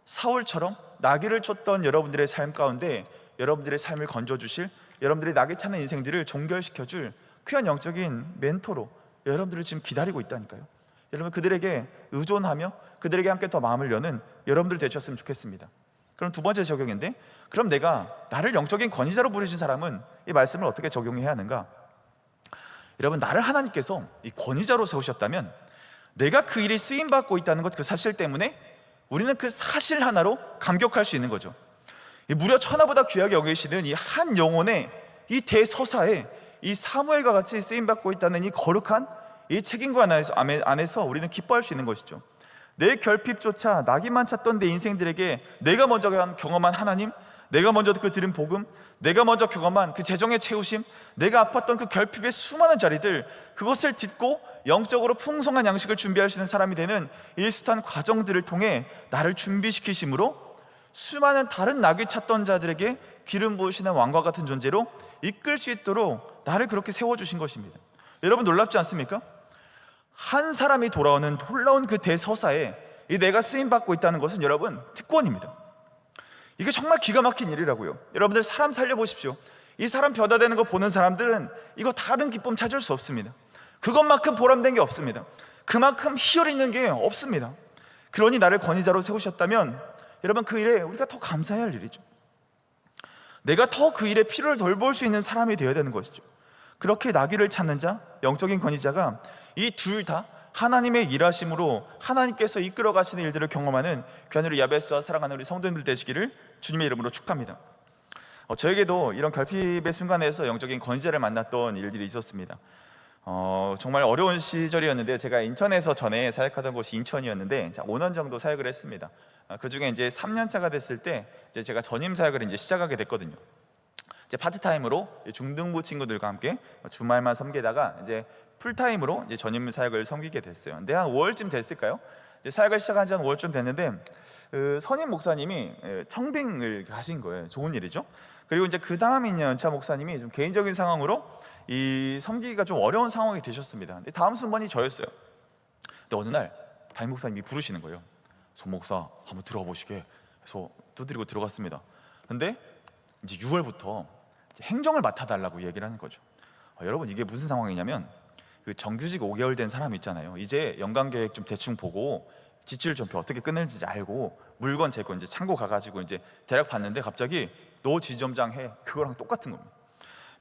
사울처럼 나귀를 쫓던 여러분들의 삶 가운데 여러분들의 삶을 건져주실, 여러분들이 나귀 찾는 인생들을 종결시켜줄 귀한 영적인 멘토로 여러분들을 지금 기다리고 있다니까요. 여러분, 그들에게 의존하며 그들에게 함께 더 마음을 여는 여러분들 되셨으면 좋겠습니다. 그럼 두 번째 적용인데, 그럼 내가 나를 영적인 권위자로 부르신 사람은 이 말씀을 어떻게 적용해야 하는가? 여러분, 나를 하나님께서 이 권위자로 세우셨다면 내가 그 일이 쓰임받고 있다는 것, 그 사실 때문에 우리는 그 사실 하나로 감격할 수 있는 거죠. 무려 천하보다 귀하게 여기시는 이 한 영혼의 이 대서사에 이 사무엘과 같이 쓰임받고 있다는 이 거룩한 이 책임과 안에서 우리는 기뻐할 수 있는 것이죠. 내 결핍조차 나기만 찾던 내 인생들에게 내가 먼저 경험한 하나님, 내가 먼저 그 들은 복음, 내가 먼저 경험한 그 재정의 채우심, 내가 아팠던 그 결핍의 수많은 자리들, 그것을 딛고 영적으로 풍성한 양식을 준비할 수 있는 사람이 되는 일슷한 과정들을 통해 나를 준비시키심으로 수많은 다른 낙이 찾던 자들에게 기름 부으시는 왕과 같은 존재로 이끌 수 있도록 나를 그렇게 세워주신 것입니다. 여러분, 놀랍지 않습니까? 한 사람이 돌아오는 놀라운 그 대서사에 이 내가 쓰임받고 있다는 것은 여러분 특권입니다. 이게 정말 기가 막힌 일이라고요. 여러분들 사람 살려보십시오. 이 사람 변화되는 거 보는 사람들은 이거 다른 기쁨 찾을 수 없습니다. 그것만큼 보람된 게 없습니다. 그만큼 희열 있는 게 없습니다. 그러니 나를 권위자로 세우셨다면 여러분, 그 일에 우리가 더 감사해야 할 일이죠. 내가 더 그 일에 필요를 돌볼 수 있는 사람이 되어야 되는 것이죠. 그렇게 나귀를 찾는 자, 영적인 권위자가 이 둘 다 하나님의 일하심으로 하나님께서 이끌어 가시는 일들을 경험하는 귀한 우리 야베스와 사랑하는 우리 성도님들 되시기를 주님의 이름으로 축복합니다. 저에게도 이런 결핍의 순간에서 영적인 권위자를 만났던 일들이 있었습니다. 정말 어려운 시절이었는데, 제가 인천에서 전에 사역하던 곳이 인천이었는데 5년 정도 사역을 했습니다. 그 중에 이제 3년 차가 됐을 때 이제 제가 전임 사역을 이제 시작하게 됐거든요. 이제 파트타임으로 중등부 친구들과 함께 주말만 섬기다가 이제 풀타임으로 이제 전임 사역을 섬기게 됐어요. 근데 한 5월쯤 됐을까요? 이제 사역을 시작한 지 한 5월쯤 됐는데 선임 목사님이 청빙을 가신 거예요. 좋은 일이죠. 그리고 이제 그 다음 2년 연차 목사님이 좀 개인적인 상황으로 이 섬기기가 좀 어려운 상황이 되셨습니다. 근데 다음 순번이 저였어요. 근데 어느 날 담임 목사님이 부르시는 거예요. 송 목사 한번 들어가 보시게 해서 두드리고 들어갔습니다. 근데 이제 6월부터 이제 행정을 맡아달라고 얘기를 하는 거죠. 여러분, 이게 무슨 상황이냐면 그 정규직 5개월 된 사람 있잖아요. 이제 연간 계획 좀 대충 보고 지출 전표 어떻게 끝낼지 알고 물건 재고 이제 창고 가가지고 이제 대략 봤는데 갑자기 너 지점장 해, 그거랑 똑같은 겁니다.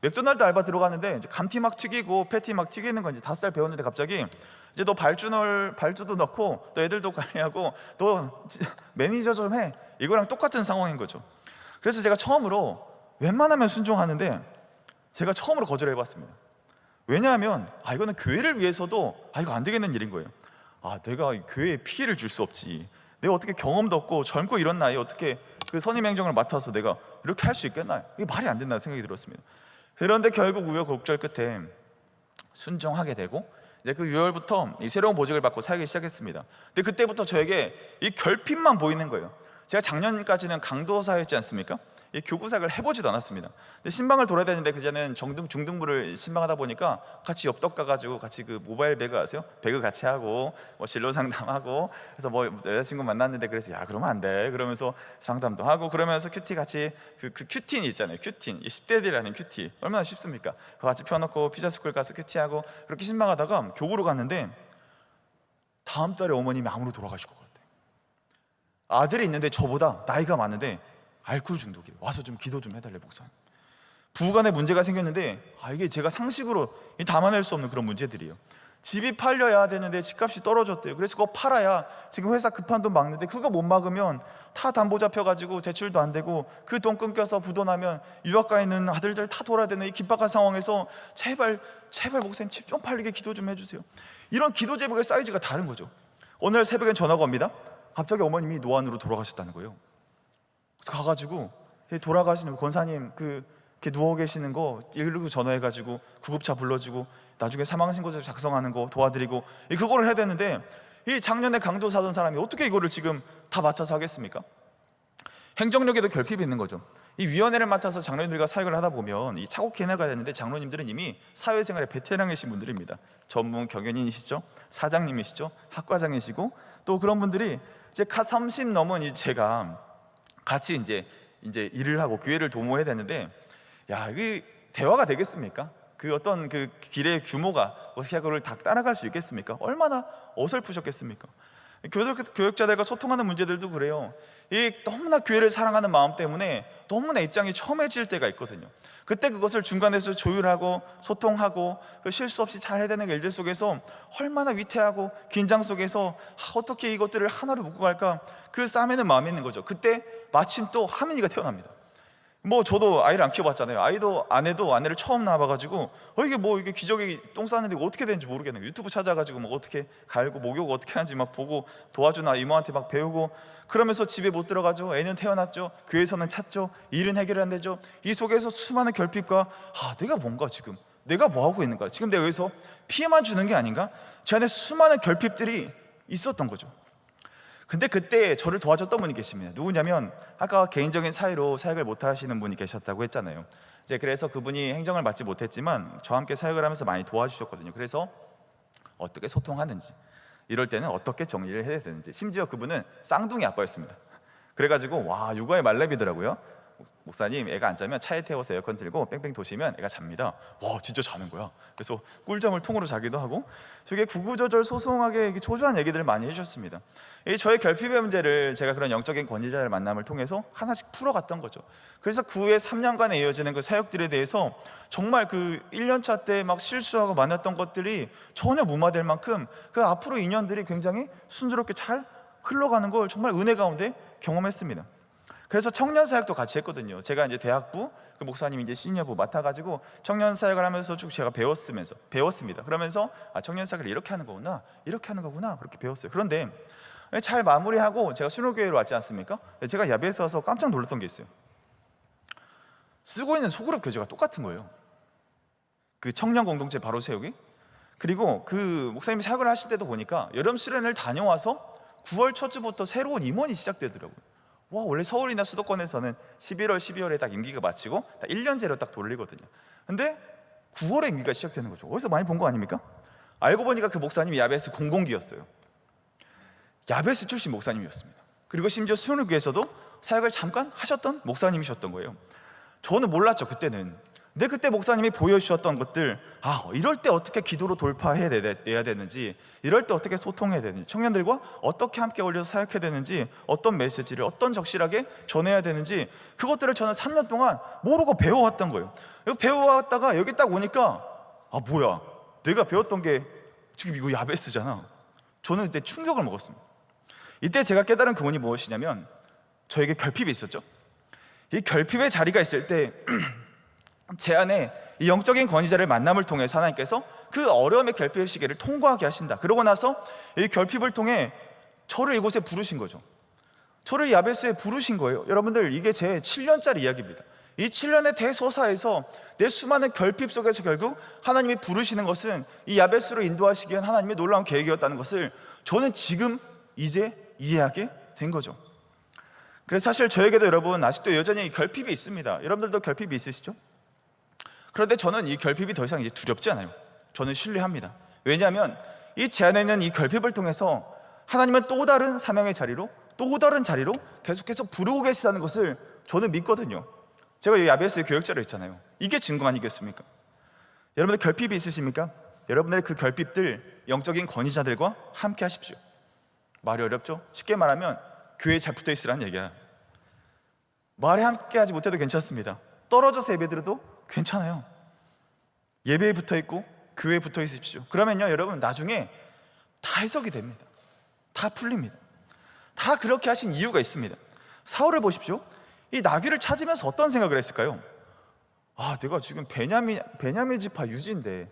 맥도날드 알바 들어가는데 이제 감튀 막 튀기고 패티 막 튀기는 거 이제 5살 배웠는데 갑자기 이제 너 발주도 넣고 너 애들도 관리하고 너 매니저 좀 해, 이거랑 똑같은 상황인 거죠. 그래서 제가 처음으로 웬만하면 순종하는데 제가 처음으로 거절을 해봤습니다. 왜냐하면 이거는 교회를 위해서도 이거 안 되겠는 일인 거예요. 내가 교회에 피해를 줄 수 없지. 내가 어떻게 경험도 없고 젊고 이런 나이에 어떻게 그 선임 행정을 맡아서 내가 이렇게 할 수 있겠나? 이게 말이 안 된다는 생각이 들었습니다. 그런데 결국 우여곡절 끝에 순종하게 되고 이제 그 6월부터 이 새로운 보직을 받고 살기 시작했습니다. 근데 그때부터 저에게 이 결핍만 보이는 거예요. 제가 작년까지는 강도사였지 않습니까? 이 교구사역을 해보지도 않았습니다. 근데 신방을 돌아야 되는데 그전에는 중등부를 신방하다 보니까 같이 엽떡 가가지고 같이 그 모바일 배그 아세요? 배그 같이 하고 뭐 진로 상담하고 그래서 뭐 여자친구 만났는데 그래서 그러면 안 돼 그러면서 상담도 하고 그러면서 큐티 같이 그 큐틴 있잖아요. 큐틴, 이 10대들이라는 큐티 얼마나 쉽습니까? 그거 같이 펴놓고 피자스쿨 가서 큐티하고 그렇게 신방하다가 교구로 갔는데 다음 달에 어머님이 암으로 돌아가실 것 같아요. 아들이 있는데 저보다 나이가 많은데 알코올 중독이에요. 와서 좀 기도 좀 해달래 목사님. 부부간에 문제가 생겼는데 이게 제가 상식으로 담아낼 수 없는 그런 문제들이에요. 집이 팔려야 되는데 집값이 떨어졌대요. 그래서 그거 팔아야 지금 회사 급한 돈 막는데 그거 못 막으면 다 담보 잡혀가지고 대출도 안 되고 그 돈 끊겨서 부도나면 유학가 있는 아들들 다 돌아야 되는 이 긴박한 상황에서 제발 목사님 집 좀 팔리게 기도 좀 해주세요. 이런 기도 제목의 사이즈가 다른 거죠. 어느 날 새벽에 전화가 옵니다. 갑자기 어머님이 노안으로 돌아가셨다는 거예요. 그래서 가가지고 돌아가시는 권사님 이렇게 누워 계시는 거 119 전화해가지고 구급차 불러주고 나중에 사망신고서 작성하는 거 도와드리고 그거를 해야 되는데 이 작년에 강도 사던 사람이 어떻게 이거를 지금 다 맡아서 하겠습니까? 행정력에도 결핍이 있는 거죠. 이 위원회를 맡아서 장로님들과 사역을 하다 보면 이 차곡히 해나가야 되는데 장로님들은 이미 사회생활에 베테랑이신 분들입니다. 전문 경연인이시죠, 사장님이시죠, 학과장이시고 또 그런 분들이 이제 30 넘은 이 제가 같이 이제 일을 하고 교회를 도모해야 되는데 이게 대화가 되겠습니까? 그 어떤 그 길의 규모가 어떻게 그걸 다 따라갈 수 있겠습니까? 얼마나 어설프셨겠습니까? 교역자들과 소통하는 문제들도 그래요. 너무나 교회를 사랑하는 마음 때문에 너무나 입장이 첨예질 때가 있거든요. 그때 그것을 중간에서 조율하고 소통하고 실수 없이 잘 해야 되는 일들 속에서 얼마나 위태하고 긴장 속에서 어떻게 이것들을 하나로 묶고 갈까 그 싸매는 마음이 있는 거죠. 그때 마침 또 하민이가 태어납니다. 저도 아이를 안 키워봤잖아요. 아내를 처음 낳아봐가지고 이게 기저귀 똥 싸는데 어떻게 되는지 모르겠네요. 유튜브 찾아가지고 어떻게 갈고 목욕 어떻게 하는지 보고 도와주나 이모한테 배우고 그러면서 집에 못 들어가죠. 애는 태어났죠. 교회에서는 찾죠. 일은 해결 안 되죠. 이 속에서 수많은 결핍과 내가 뭔가 지금 내가 뭐 하고 있는가, 지금 내가 여기서 피해만 주는 게 아닌가, 제 안에 수많은 결핍들이 있었던 거죠. 근데 그때 저를 도와줬던 분이 계십니다. 누구냐면 아까 개인적인 사이로 사역을 못 하시는 분이 계셨다고 했잖아요. 이제 그래서 그분이 행정을 맡지 못했지만 저와 함께 사역을 하면서 많이 도와주셨거든요. 그래서 어떻게 소통하는지, 이럴 때는 어떻게 정리를 해야 되는지, 심지어 그분은 쌍둥이 아빠였습니다. 그래가지고 육아의 말렙이더라고요. 목사님, 애가 안 자면 차에 태워서 에어컨 틀고 뺑뺑 도시면 애가 잡니다. 진짜 자는 거야. 그래서 꿀잠을 통으로 자기도 하고, 되게 구구절절 소소하게 초조한 얘기들을 많이 해주셨습니다. 저의 결핍의 문제를 제가 그런 영적인 권위자를 만남을 통해서 하나씩 풀어갔던 거죠. 그래서 그 후에 3년간에 이어지는 그 사역들에 대해서 정말 그 1년차 때 실수하고 만났던 것들이 전혀 무마될 만큼 그 앞으로 2년들이 굉장히 순조롭게 잘 흘러가는 걸 정말 은혜 가운데 경험했습니다. 그래서 청년 사역도 같이 했거든요. 제가 이제 대학부, 그 목사님이 이제 시니어부 맡아가지고 청년 사역을 하면서 쭉 제가 배웠습니다. 그러면서 청년 사역을 이렇게 하는 거구나, 이렇게 하는 거구나, 그렇게 배웠어요. 그런데 잘 마무리하고 제가 순회교회로 왔지 않습니까? 제가 야베에서 와서 깜짝 놀랐던 게 있어요. 쓰고 있는 소그룹 교재가 똑같은 거예요. 그 청년 공동체 바로 세우기. 그리고 그 목사님이 사역을 하실 때도 보니까 여름 수련을 다녀와서 9월 첫 주부터 새로운 임원이 시작되더라고요. 원래 서울이나 수도권에서는 11월, 12월에 딱 임기가 마치고 딱 1년제로 딱 돌리거든요. 근데 9월에 임기가 시작되는 거죠. 어디서 많이 본 거 아닙니까? 알고 보니까 그 목사님이 야베스 공공기였어요. 야베스 출신 목사님이었습니다. 그리고 심지어 수원교회에서도 사역을 잠깐 하셨던 목사님이셨던 거예요. 저는 몰랐죠, 그때는. 근데 그때 목사님이 보여주셨던 것들, 이럴 때 어떻게 기도로 돌파해야 되는지, 이럴 때 어떻게 소통해야 되는지, 청년들과 어떻게 함께 어울려서 사역해야 되는지, 어떤 메시지를 어떤 적실하게 전해야 되는지, 그것들을 저는 3년 동안 모르고 배워왔던 거예요. 배워왔다가 여기 딱 오니까 뭐야, 내가 배웠던 게 지금 이거 야베스잖아. 저는 그때 충격을 먹었습니다. 이때 제가 깨달은 교훈이 무엇이냐면, 저에게 결핍이 있었죠. 이 결핍의 자리가 있을 때 제 안에 이 영적인 권위자를 만남을 통해서 하나님께서 그 어려움의 결핍의 시기를 통과하게 하신다. 그러고 나서 이 결핍을 통해 저를 이곳에 부르신 거죠. 저를 야베스에 부르신 거예요. 여러분들, 이게 제 7년짜리 이야기입니다. 이 7년의 대소사에서 내 수많은 결핍 속에서 결국 하나님이 부르시는 것은 이 야베스로 인도하시기 위한 하나님의 놀라운 계획이었다는 것을 저는 지금 이제 이해하게 된 거죠. 그래서 사실 저에게도 여러분 아직도 여전히 결핍이 있습니다. 여러분들도 결핍이 있으시죠? 그런데 저는 이 결핍이 더 이상 이제 두렵지 않아요. 저는 신뢰합니다. 왜냐하면 이 제 안에 있는 이 결핍을 통해서 하나님은 또 다른 사명의 자리로, 또 다른 자리로 계속해서 부르고 계시다는 것을 저는 믿거든요. 제가 이 야베스의 교역자로 했잖아요. 이게 증거 아니겠습니까? 여러분들 결핍이 있으십니까? 여러분들의 그 결핍들 영적인 권위자들과 함께 하십시오. 말이 어렵죠? 쉽게 말하면 교회에 잘 붙어 있으라는 얘기야. 말에 함께 하지 못해도 괜찮습니다. 떨어져서 예배드려도 괜찮아요. 예배에 붙어 있고 교회에 붙어 있으십시오. 그러면요 여러분 나중에 다 해석이 됩니다. 다 풀립니다. 다 그렇게 하신 이유가 있습니다. 사울을 보십시오. 이 나귀를 찾으면서 어떤 생각을 했을까요? 아, 내가 지금 베냐민 지파 유지인데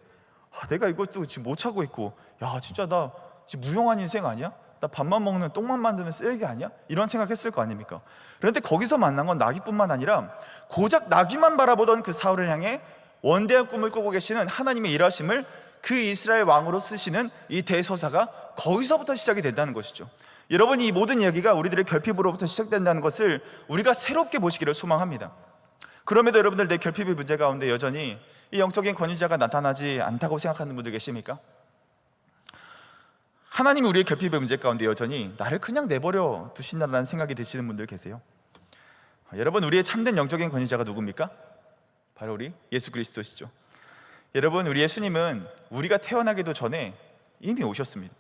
내가 이것도 지금 못 찾고 있고, 야 진짜 나 지금 무용한 인생 아니야? 나 밥만 먹는 똥만 만드는 쓰레기 아니야? 이런 생각했을 거 아닙니까? 그런데 거기서 만난 건 나귀뿐만 아니라 고작 나귀만 바라보던 그 사울을 향해 원대한 꿈을 꾸고 계시는 하나님의 일하심을 그 이스라엘 왕으로 쓰시는 이 대소사가 거기서부터 시작이 된다는 것이죠. 여러분, 이 모든 이야기가 우리들의 결핍으로부터 시작된다는 것을 우리가 새롭게 보시기를 소망합니다. 그럼에도 여러분들 내 결핍의 문제 가운데 여전히 이 영적인 권위자가 나타나지 않다고 생각하는 분들 계십니까? 하나님이 우리의 결핍의 문제 가운데 여전히 나를 그냥 내버려 두신다는 생각이 드시는 분들 계세요. 여러분, 우리의 참된 영적인 권위자가 누굽니까? 바로 우리 예수 그리스도시죠. 여러분, 우리 예수님은 우리가 태어나기도 전에 이미 오셨습니다.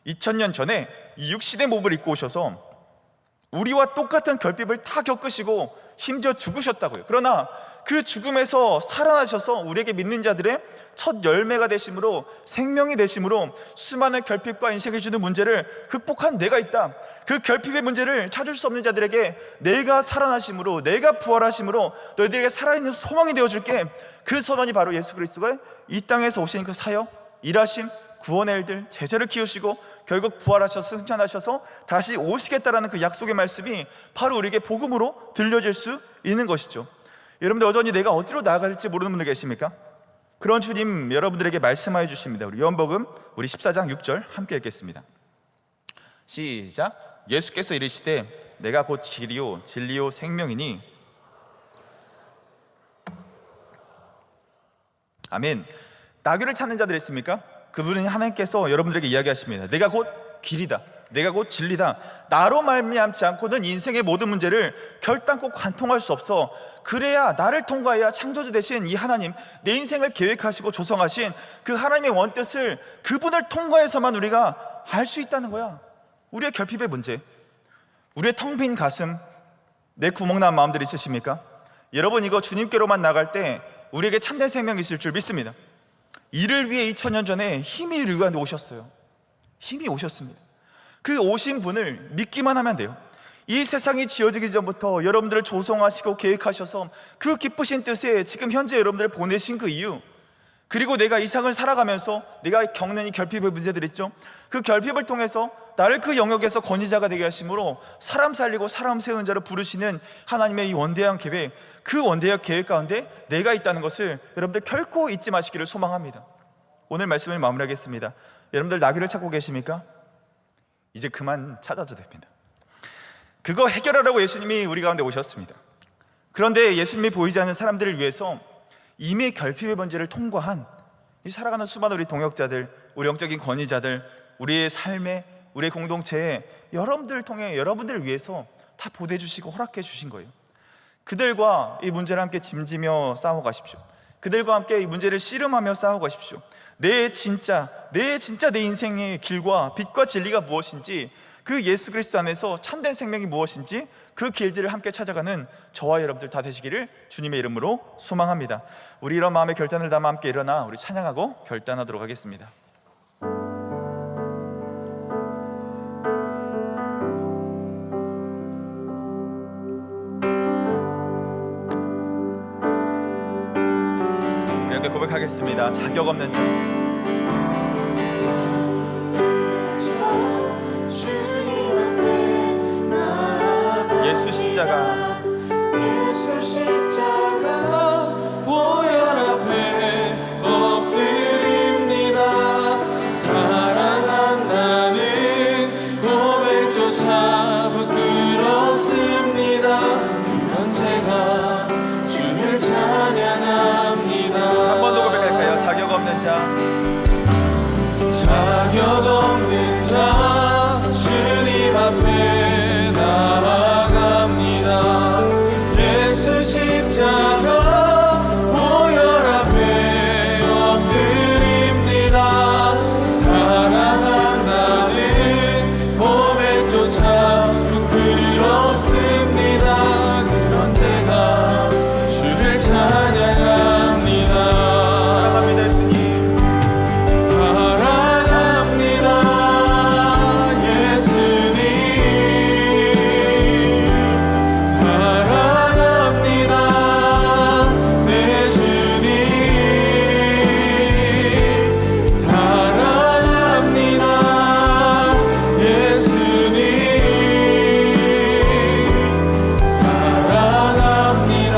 2000년 전에 이 육신의 몸을 입고 오셔서 우리와 똑같은 결핍을 다 겪으시고 심지어 죽으셨다고요. 그러나 그 죽음에서 살아나셔서 우리에게 믿는 자들의 첫 열매가 되심으로, 생명이 되심으로 수많은 결핍과 인생이 주는 문제를 극복한 내가 있다. 그 결핍의 문제를 찾을 수 없는 자들에게 내가 살아나심으로, 내가 부활하심으로 너희들에게 살아있는 소망이 되어줄게. 그 선언이 바로 예수 그리스도가 이 땅에서 오신 그 사역, 일하심, 구원의 일들, 제자를 키우시고 결국 부활하셔서 승천하셔서 다시 오시겠다라는 그 약속의 말씀이 바로 우리에게 복음으로 들려질 수 있는 것이죠. 여러분들, 여전히 내가 어디로 나아갈지 모르는 분들 계십니까? 그런 주님 여러분들에게 말씀하여 주십니다. 우리 요한복음 우리 14장 6절 함께 읽겠습니다. 시작. 예수께서 이르시되 내가 곧 길이요 진리요 생명이니. 아멘. 나귀를 찾는 자들 있습니까? 그분은 하나님께서 여러분들에게 이야기하십니다. 내가 곧 길이다, 내가 곧 진리다. 나로 말미암지 않고는 인생의 모든 문제를 결단코 관통할 수 없어. 그래야 나를 통과해야 창조주 되신 이 하나님, 내 인생을 계획하시고 조성하신 그 하나님의 원뜻을, 그분을 통과해서만 우리가 알 수 있다는 거야. 우리의 결핍의 문제, 우리의 텅 빈 가슴, 내 구멍난 마음들 있으십니까? 여러분, 이거 주님께로만 나갈 때 우리에게 참된 생명이 있을 줄 믿습니다. 이를 위해 2000년 전에 힘이 우리가 오셨어요. 힘이 오셨습니다. 그 오신 분을 믿기만 하면 돼요. 이 세상이 지어지기 전부터 여러분들을 조성하시고 계획하셔서 그 기쁘신 뜻에 지금 현재 여러분들을 보내신 그 이유, 그리고 내가 이 상을 살아가면서 내가 겪는 이 결핍의 문제들 있죠. 그 결핍을 통해서 나를 그 영역에서 권위자가 되게 하심으로 사람 살리고 사람 세운 자로 부르시는 하나님의 이 원대한 계획, 그 원대한 계획 가운데 내가 있다는 것을 여러분들 결코 잊지 마시기를 소망합니다. 오늘 말씀을 마무리하겠습니다. 여러분들 나귀를 찾고 계십니까? 이제 그만 찾아도 됩니다. 그거 해결하라고 예수님이 우리 가운데 오셨습니다. 그런데 예수님이 보이지 않는 사람들을 위해서 이미 결핍의 문제를 통과한 이 살아가는 수많은 우리 동역자들, 우리 영적인 권위자들, 우리의 삶에, 우리의 공동체에 여러분들을 통해 여러분들을 위해서 다 보내주시고 허락해 주신 거예요. 그들과 이 문제를 함께 짐지며 싸워가십시오. 그들과 함께 이 문제를 씨름하며 싸워가십시오. 내 인생의 길과 빛과 진리가 무엇인지, 그 예수 그리스도 안에서 참된 생명이 무엇인지 그 길들을 함께 찾아가는 저와 여러분들 다 되시기를 주님의 이름으로 소망합니다. 우리 이런 마음의 결단을 담아 함께 일어나 우리 찬양하고 결단하도록 하겠습니다. 고백하겠습니다. 자격 없는 자. 예수 십자가 보혈 앞에 엎드립니다. 사랑한다는 고백조차 부끄럽습니다. 그런 제가 주를 찬양합니다. 한 번 더 고백할까요? 자격 없는 자. 자격 없는 자 주님 앞에 나아갑니다. 예수 십자가 보혈 앞에 엎드립니다. 사랑한다는 고백조차 부끄럽습니다. 그런 제가 주를 찬양합니다. 사랑합니다 예수님. 사랑합니다 예수님. 사랑합니다 내 주님. 사랑합니다 예수님. 사랑합니다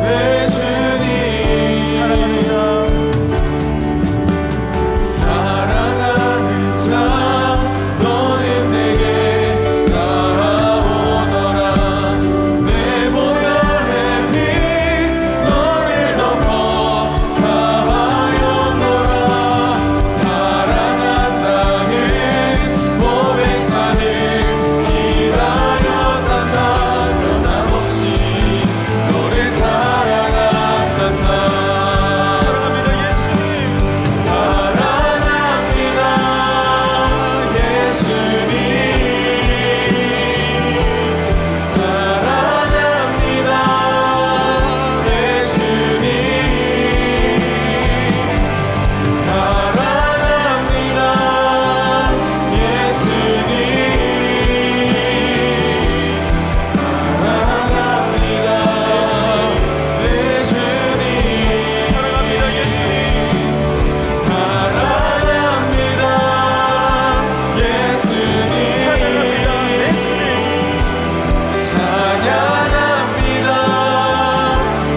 내 주님. 사랑하는 자 너는 내게 나아오너라. 내 보혈의 피 너를 덮어 사하였노라. 사랑한다는 고백만을 기다렸단다. 변함없이 너를 사랑한단다. 사랑합니다 예수님. 사랑합니다 예수님. 사랑합니다 내 주님. 사랑합니다 예수님. 사랑합니다 내 주님. 사랑합니다 예수님. 사랑합니다 예수님. 사랑합니다 내 주님. 찬양합니다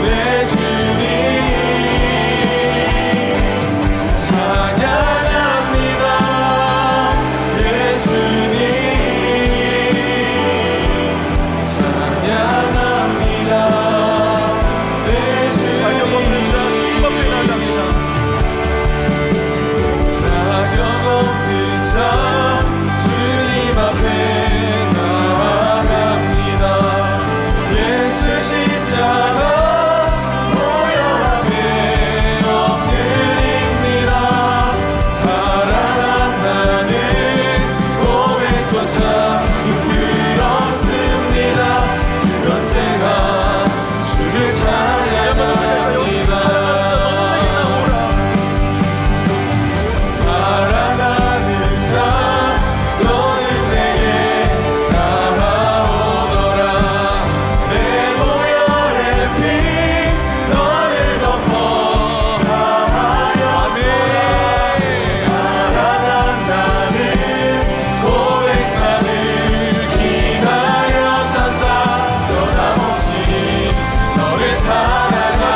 내 주님. 찬양합니다 예수님. 찬양합니다 내 자격 없는 자 주님 앞에 나아갑니다. 자격 없는 자 주님 앞에 나아갑니다. 예수 십자가 보혈 앞에 엎드립니다. 사랑한다는 고백조차 부끄럽습니다. 그런 제가 주를 찬양합니다. 사랑하는 자 너는 내게 나오라. 사랑하는 자 너는 내게 나아오너라. 내 보혈의 피 너를 덮어 사하였노라. 사랑한다는 고백만을 기다렸단다. 변함없이 너를 사랑한단다.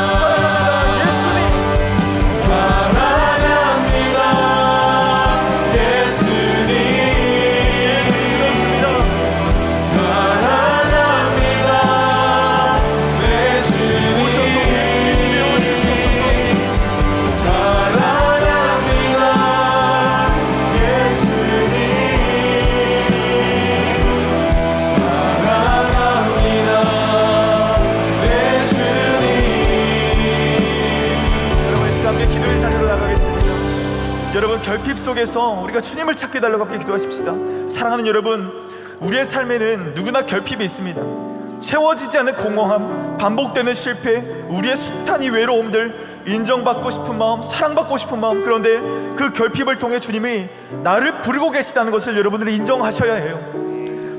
사랑합니다 예수님. 사랑합니다 예수님. 사랑합니다 내 주님. 사랑합니다 예수님. 사랑합니다 내 주님. 여러분 이 시간 함께 기도의 자리로 나가겠습니다. 여러분 결핍 속에서 우리가 주님을 찾게 달라고 함께 기도하십시다. 사랑하는 여러분, 우리의 삶에는 누구나 결핍이 있습니다. 채워지지 않은 공허함, 반복되는 실패, 우리의 숱한 이 외로움들, 인정받고 싶은 마음, 사랑받고 싶은 마음, 그런데 그 결핍을 통해 주님이 나를 부르고 계시다는 것을 여러분들이 인정하셔야 해요.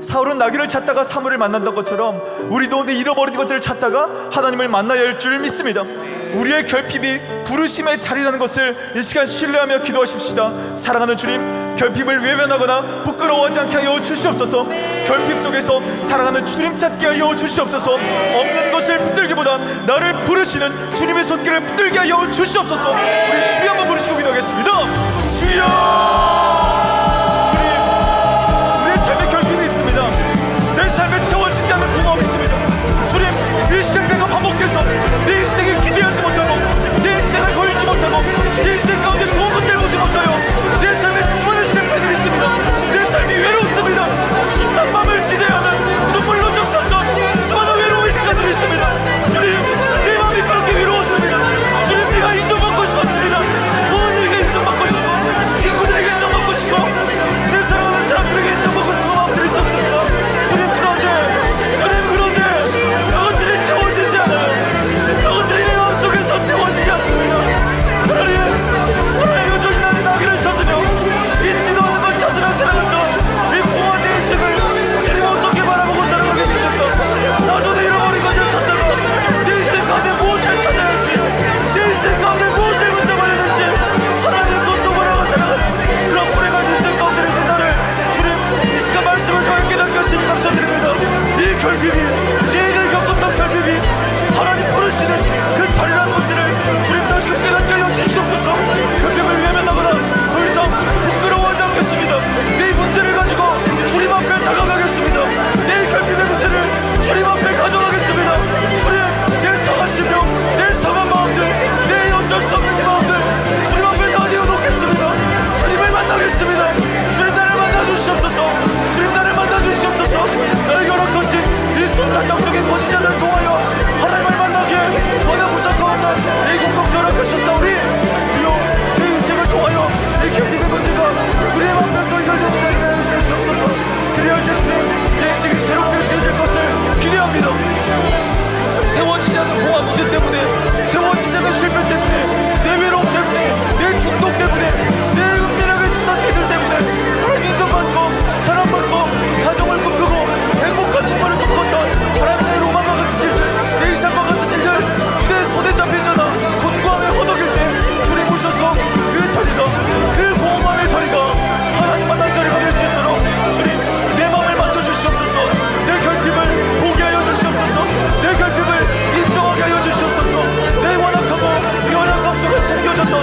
사울은 나귀를 찾다가 사무엘을 만난던 것처럼 우리도 내 잃어버린 것들을 찾다가 하나님을 만나야 할 줄 믿습니다. 우리의 결핍이 부르심의 자리라는 것을 이 시간 신뢰하며 기도하십시다. 사랑하는 주님, 결핍을 외면하거나 부끄러워하지 않게 하여 주시옵소서. 결핍 속에서 사랑하는 주님 찾게 하여 주시옵소서. 없는 것을 붙들기보다 나를 부르시는 주님의 손길을 붙들게 하여 주시옵소서. 우리 주여 한번 부르시고 기도하겠습니다. 주여! 주님, 우리의 삶에 결핍이 있습니다. 내 삶에 채워지지 않는 공허함이 있습니다. 주님, 이 시간 내가 반복해서 내 인생을 기대하지 못하고 내 인생을 걸지 못하고 내 인생 가운데 좋은 것들 보지 못하여 내 삶에 수많은 실패들이 있습니다. 내 삶이 외롭습니다. 신난 밤을 지내하는 눈물로 적셨던 수많은 외로운 시간들이 있습니다. 주님, 내 마음이 그렇게 외로웠습니다. 주님, 내가 인정받고 싶었습니다. 부모님에게 인정받고 싶고 친구들에게 인정받고 싶고 내 사랑하는 사람들에게 인정받고 싶은 마음들이 있었습니다. 주님, 그런데 그것들이 채워지지 않아요. 그것들이 내 마음속에서 채워지지 않습니다. 하나님, 요즘 나의 나귀를 찾으며 잊지도 않은 걸 찾으며 살아갔던 이 공허한 내 인생을 주님 어떻게 바라보고 살아가겠습니까? 나도 내 잃어버린 것을 찾다가 내 인생 가운데 무엇을 찾아야 할지, 내 인생 가운데 무엇을 붙잡아야 될지 하나님 그것도 바라고 살아가는 그런 불행한 인생 가운데 있는 나를 주님 이 시간 말씀을 통해 깨닫게 하시니 감사드립니다. 이 결핍이, 내가 겪었던 결핍이 하나님 부르시는 그 자리라는 것들을 주님 다시금 깨닫게 하여 주시옵소서. 결핍을 외면하거나 더 이상 부끄러워하지 않겠습니다. 내 문제를 가지고 주님 앞에 다가가겠습니다. 내 결핍의 문제를 주님 앞에 가져가겠습니다. 주님, 내 상한 심령, 내 상한 마음들, 내 어쩔 수 없는 마음들 주님 앞에 다 내어놓겠습니다. 주님을 만나겠습니다. 주님, 나를 만나주시옵소서. 주님, 나를 만나주시옵소서. 나의 열악하신 이 순간 영적인 거짓자들을 통하여 하나님을 만나기에 원하 무작정한 이 공동체 허락하셨사오니 주여, 제 인생을 통하여 이 결핍의 문제가 주님 앞에서 해결되는 자리를 해주시옵소서. 그리할 때 주님, 내 인생이 새롭게 세워질 것을 기대합니다. 세워지지 않는 공허한 문제 때문에, 세워지지 않는 실패 때문에, 내 외로움 때문에, 내 중독 때문에, 내 은밀하게 짓던 죄들 때문에 하나님 인정받고 사랑받고 가정을 꿈꾸고 행복한 부모를 꿈꿨던 하나님의 로망과 같은 일들, 내 이상과 같은 일들 내 손에 잡히잖아 곤고함에 허덕일 때 주님 오셔서 그 자리가, 그 공허함의 자리가 하나님 만난 자리가 될 수 있도록 주님, 내 마음을 만져주시옵소서. 내 결핍을 보게 하여 주시옵소서. 내 결핍을 인정하게 하여 주시옵소서. 내 완악하고 연약함 속에 숨겨졌던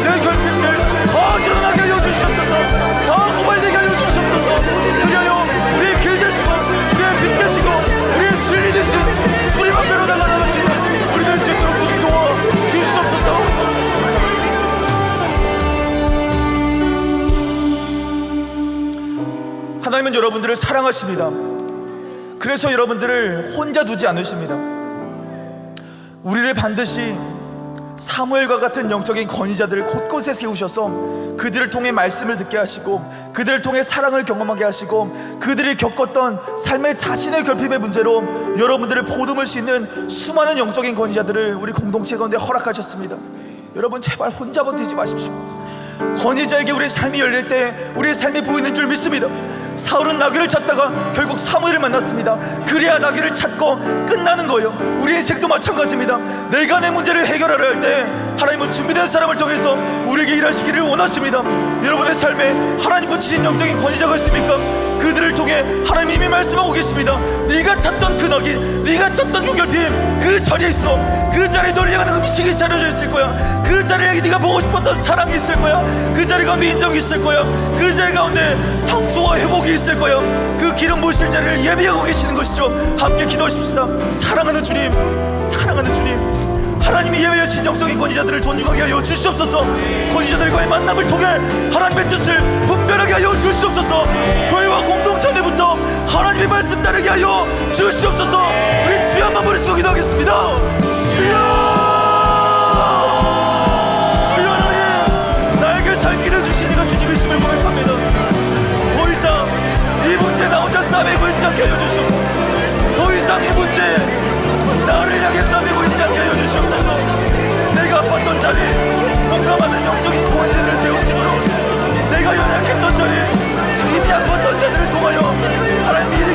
내 결핍들 다 드러나게 하여 주시옵소서. 다 고발되게 하여 주시옵소서. 그리하여 우리의 길 되시고 우리의 빛 되시고 우리의 진리 되신 주님 앞에로 나아가시는 우리 될 수 있도록 주님 도와 주시옵소서. 하나님은 여러분들을 사랑하십니다. 그래서 여러분들을 혼자 두지 않으십니다. 우리를 반드시 사무엘과 같은 영적인 권위자들을 곳곳에 세우셔서 그들을 통해 말씀을 듣게 하시고 그들을 통해 사랑을 경험하게 하시고 그들이 겪었던 삶의 자신의 결핍의 문제로 여러분들을 보듬을 수 있는 수많은 영적인 권위자들을 우리 공동체 가운데 허락하셨습니다. 여러분, 제발 혼자 버티지 마십시오. 권위자에게 우리의 삶이 열릴 때 우리의 삶이 보이는 줄 믿습니다. 사울은 나귀를 찾다가 결국 사무엘을 만났습니다. 그래야 나귀를 찾고 끝나는 거예요. 우리 인생도 마찬가지입니다. 내가 내 문제를 해결하려 할 때 하나님은 준비된 사람을 통해서 우리에게 일하시기를 원하십니다. 여러분의 삶에 하나님 붙이신 영적인 권위자가 있습니까? 그들을 통해 하나님 이미 말씀하고 계십니다. 네가 찾던 그 나귀, 네가 찾던 그 결핍 그 자리에 있어. 그 자리에 널 향하는 음식이 차려져 있을 거야. 그 자리에 네가 보고 싶었던 사랑이 있을 거야. 그 자리 가운데 인정이 있을 거야. 그 자리 가운데 상처와 회복이 있을 거야. 그 기름 부으실 자리를 예비하고 계시는 것이죠. 함께 기도하십시다. 사랑하는 주님, 사랑하는 주님, 하나님이 예배하신 영적인 권위자들을 존중하게 하여 주시옵소서. 권위자들과의 만남을 통해 하나님의 뜻을 분별하게 하여 주시옵소서. 교회와 공동체 안에부터 하나님의 말씀 따르게 하여 주시옵소서. 우리 주여 한번 부르시고 기도하겠습니다. 주여, 주여, 하나님 나에게 살 길을 주신 이가 주님이심을 고백합니다. 더 이상 이 문제 나 혼자 싸매고 있지 않게 하여 주시옵소서. 더 이상 이 문제 나를 향해 싸매고 있지 않게 하여 주시옵소서. 내가 아팠던 자리 공감하는 영적인 권위를 세우심으로 내가 연약했던 자리 이미 아팠던 자들을 통하여 하나님이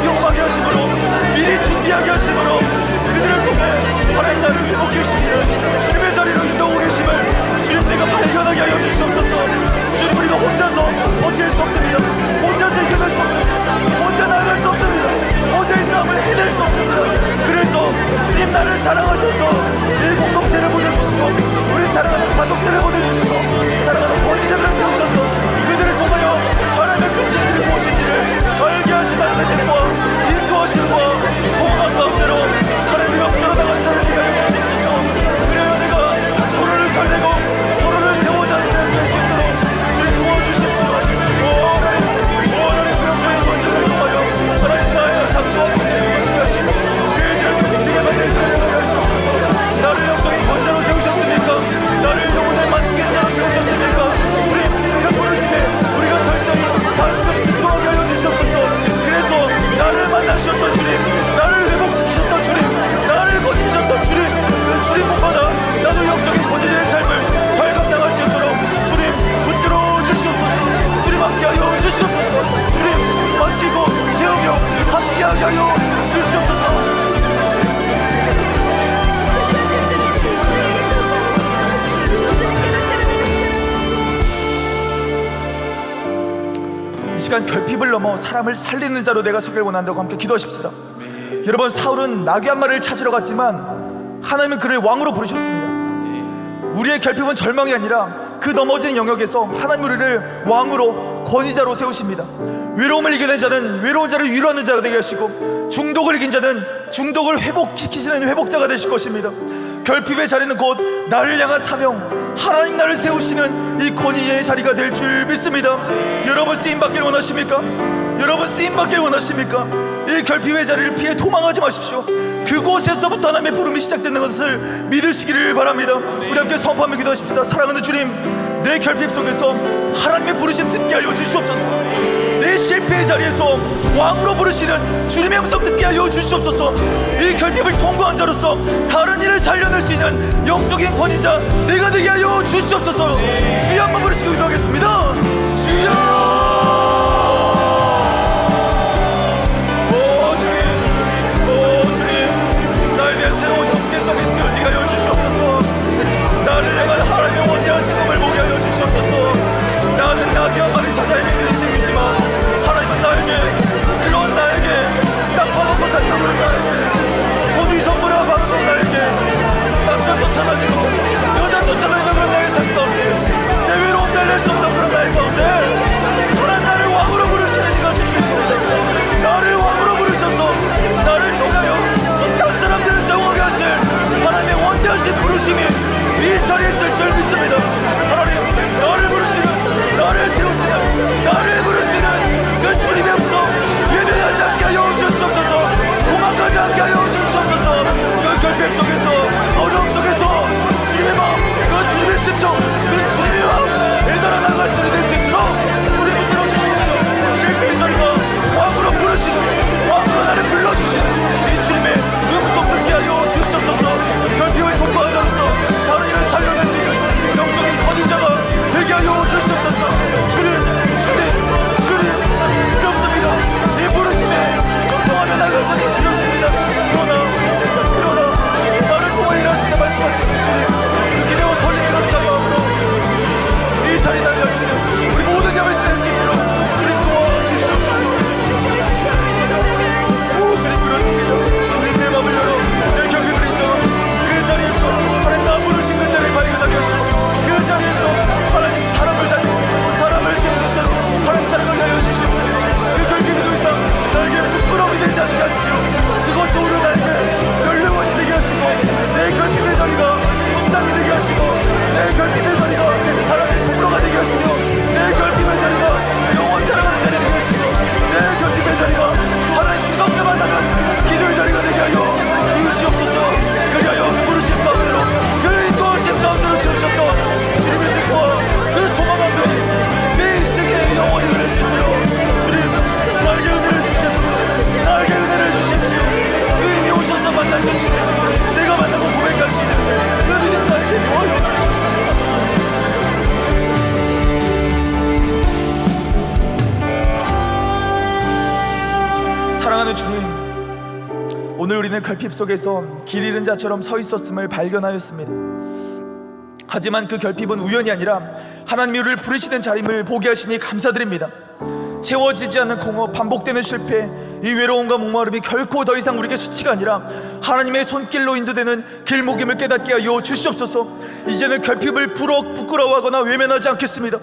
이러한 결핍을 넘어 사람을 살리는 자로 내가 서길 원한다고 함께 기도하십시다. 여러분, 사울은 나귀 한 마리를 찾으러 갔지만 하나님은 그를 왕으로 부르셨습니다. 우리의 결핍은 절망이 아니라 그 넘어진 영역에서 하나님 우리를 왕으로 권위자로 세우십니다. 외로움을 이겨낸 자는 외로운 자를 위로하는 자가 되게 하시고, 중독을 이긴 자는 중독을 회복시키시는 회복자가 되실 것입니다. 결핍의 자리는 곧 나를 향한 사명, 하나님 나를 세우시는 이 권위의 자리가 될 줄 믿습니다. 여러분, 쓰임받길 원하십니까? 여러분, 쓰임받길 원하십니까? 이 결핍의 자리를 피해 도망하지 마십시오. 그곳에서부터 하나님의 부름이 시작되는 것을 믿으시기를 바랍니다. 우리 함께 선포하며 기도하십시다. 사랑하는 주님, 내 결핍 속에서 하나님의 부르심 듣게 하여 주시옵소서. 내 실패의 자리에서 왕으로 부르시는 주님의 음성 듣게 하여 주시옵소서. 이 결핍을 통과한 자로서 다른 이를 살려낼 수 있는 영적인 권위자 내가 되게 하여 주시옵소서. 주여 한번 부르시고 기도하겠습니다. 주여. 새로운 정체성이 쓰여지게 하여 주시옵소서. 나를 향한 하나님의 원대하신 꿈을 보게 하여 주시옵소서. 나는 나귀 한 마리 찾아야 되는 인생이지만 하나님은 나에게 땅 파먹고 살던 그런 나에게 돈이 전부를 받고 살게, 남자 쫓아다니고 여자 쫓아다니는 그런 나의 삶 가운데 내 외로움 날릴 수 없는 그런 나의 가운데 하나님 나를 왕으로 부르시는 이가 주님이시옵소서. 나를 왕으로 부르셔서 나를 통하여 숱한 사람들을 사용하게 하실 하나님의 원대하신 부르심이 이 자리에 있을 줄 믿습니다. 하나님, 나를 부르시는, 나를 세우시는, 나를 부르시는 그 주님의 음성 예배하지 않게 하여 주시옵소서. 도망가지 않게 하여 주시옵소서. 그 결핍 속에서, 어려움 속에서 주님의 마음, 그 주님의 심정, 그 주님의 마음 애달아 나갈 수 있는 수 있도록 우리를 불러주시옵소서. 실패의 자리가 왕으로 부르시는, 왕으로 나를 불러주시는 이 주님의 음성 듣게 하여 주시옵소서. 결핍을 통과하자로서 다른 이를 살려낼 수 있는 영적인 권위자가 되게 하여 주시옵소서. 주님 부럽습니다. 이 부르심에 순종하며 나갈 수 있는 주였습니다. 그러나 나를 통하 일하시는 말씀하시는 주님, 기대와 설렘이 가득한 마음으로 이 자리 나갈 수 있는 우리 모든 자를 쓰낼 수 있도록 주님 도와주시옵소서. 오, 주님 그렇습니다. 우리 내 마음을 열어 내 결핍을 인정하고 그 자리에서 하나님 나 부르신 그 자리를 발견하게 하시고, 그 자리에서 하나님 사람을 살리고 사람을 세우는 자로 하나님 살아가게 하여 주시옵소서. 그 결핍이 더 이상 나에게 부끄러움이 되지 않게 하시고 그것이 오히려 나에게 연령원이 되게 하시고, 내 결핍의 자리가 성장이 되게 하시고, 내 결핍의 자리가 사람의 통로가 되게 하시며, 내 결핍의 자리가 영원 살아가는 자리 되게 하시고, 내 결핍의 자리가 하나님 뜨겁게 만나는 기도의 자리가 되게 하여 주시옵소서. 그리하여 그 부르심 가운데로, 그 인도하심 가운데로 지으셨던 주님의 뜻과 그 소망함들이 내 인생의 영원히 흐를 수 있도록 주님 나에게 은혜를 주십시오. 나에게 은혜를 주십시오. 그 이미 오셔서 만난 그 주님, 내가 만나고 고백할 수 있는 그 믿음 나에게 도와주십시오. 사랑하는 주님, 오늘 우리는 결핍 속에서 길 잃은 자처럼 서 있었음을 발견하였습니다. 하지만 그 결핍은 우연이 아니라 하나님이 우리를 부르시는 자림을 보게 하시니 감사드립니다. 채워지지 않는 공허, 반복되는 실패, 이 외로움과 목마름이 결코 더 이상 우리에게 수치가 아니라 하나님의 손길로 인도되는 길목임을 깨닫게 하여 주시옵소서. 이제는 결핍을 부끄러워하거나 외면하지 않겠습니다.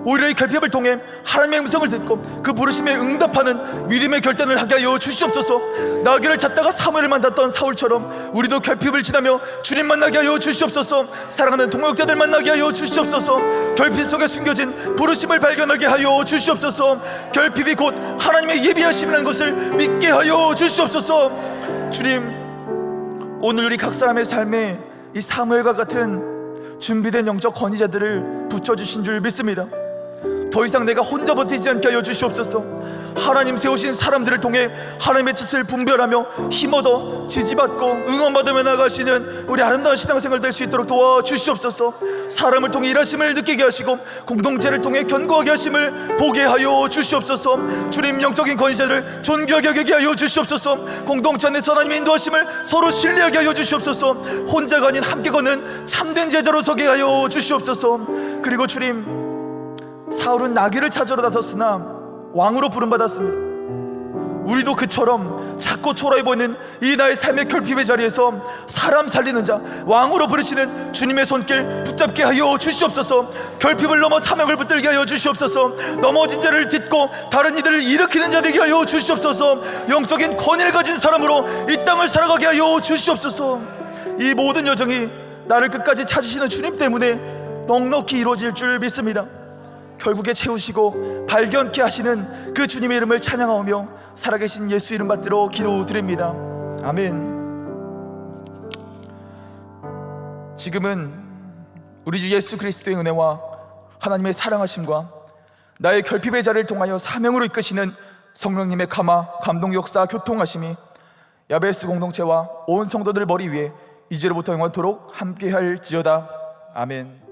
오히려 이 결핍을 통해 하나님의 음성을 듣고 그 부르심에 응답하는 믿음의 결단을 하게 하여 주시옵소서. 나귀를 찾다가 사무엘을 만났던 사울처럼 우리도 결핍을 지나며 주님 만나게 하여 주시옵소서. 사랑하는 동역자들 만나게 하여 주시옵소서. 결핍 속에 숨겨진 부르심을 발견하게 하여 주시옵소서. 결핍이 곧 하나님의 예비하심이라는 것을 믿게 하여 주시옵소서. 주님, 오늘 우리 각 사람의 삶에 이 사무엘과 같은 준비된 영적 권위자들을 붙여주신 줄 믿습니다. 더 이상 내가 혼자 버티지 않게 하여 주시옵소서. 하나님 세우신 사람들을 통해 하나님의 뜻을 분별하며 힘얻어 지지받고 응원받으며 나가시는 우리 아름다운 신앙생활 될 수 있도록 도와주시옵소서. 사람을 통해 일하심을 느끼게 하시고 공동체를 통해 견고하게 하심을 보게 하여 주시옵소서. 주님, 영적인 권위자를 존귀하게 여기게 하여 주시옵소서. 공동체 안에서 하나님의 인도하심을 서로 신뢰하게 하여 주시옵소서. 혼자가 아닌 함께 걷는 참된 제자로 서게 하여 주시옵소서. 그리고 주님, 사울은 나귀를 찾으러 나섰으나 왕으로 부름받았습니다. 우리도 그처럼 작고 초라해 보이는 이 나의 삶의 결핍의 자리에서 사람 살리는 자, 왕으로 부르시는 주님의 손길 붙잡게 하여 주시옵소서. 결핍을 넘어 사명을 붙들게 하여 주시옵소서. 넘어진 자를 딛고 다른 이들을 일으키는 자 되게 하여 주시옵소서. 영적인 권위를 가진 사람으로 이 땅을 살아가게 하여 주시옵소서. 이 모든 여정이 나를 끝까지 찾으시는 주님 때문에 넉넉히 이루어질 줄 믿습니다. 결국에 채우시고 발견케 하시는 그 주님의 이름을 찬양하오며 살아계신 예수 이름 받들어 기도드립니다. 아멘. 지금은 우리 주 예수 그리스도의 은혜와 하나님의 사랑하심과 나의 결핍의 자를 통하여 사명으로 이끄시는 성령님의 감동 역사 교통하심이 야베스 공동체와 온 성도들 머리 위에 이제로부터 영원토록 함께할지어다. 아멘.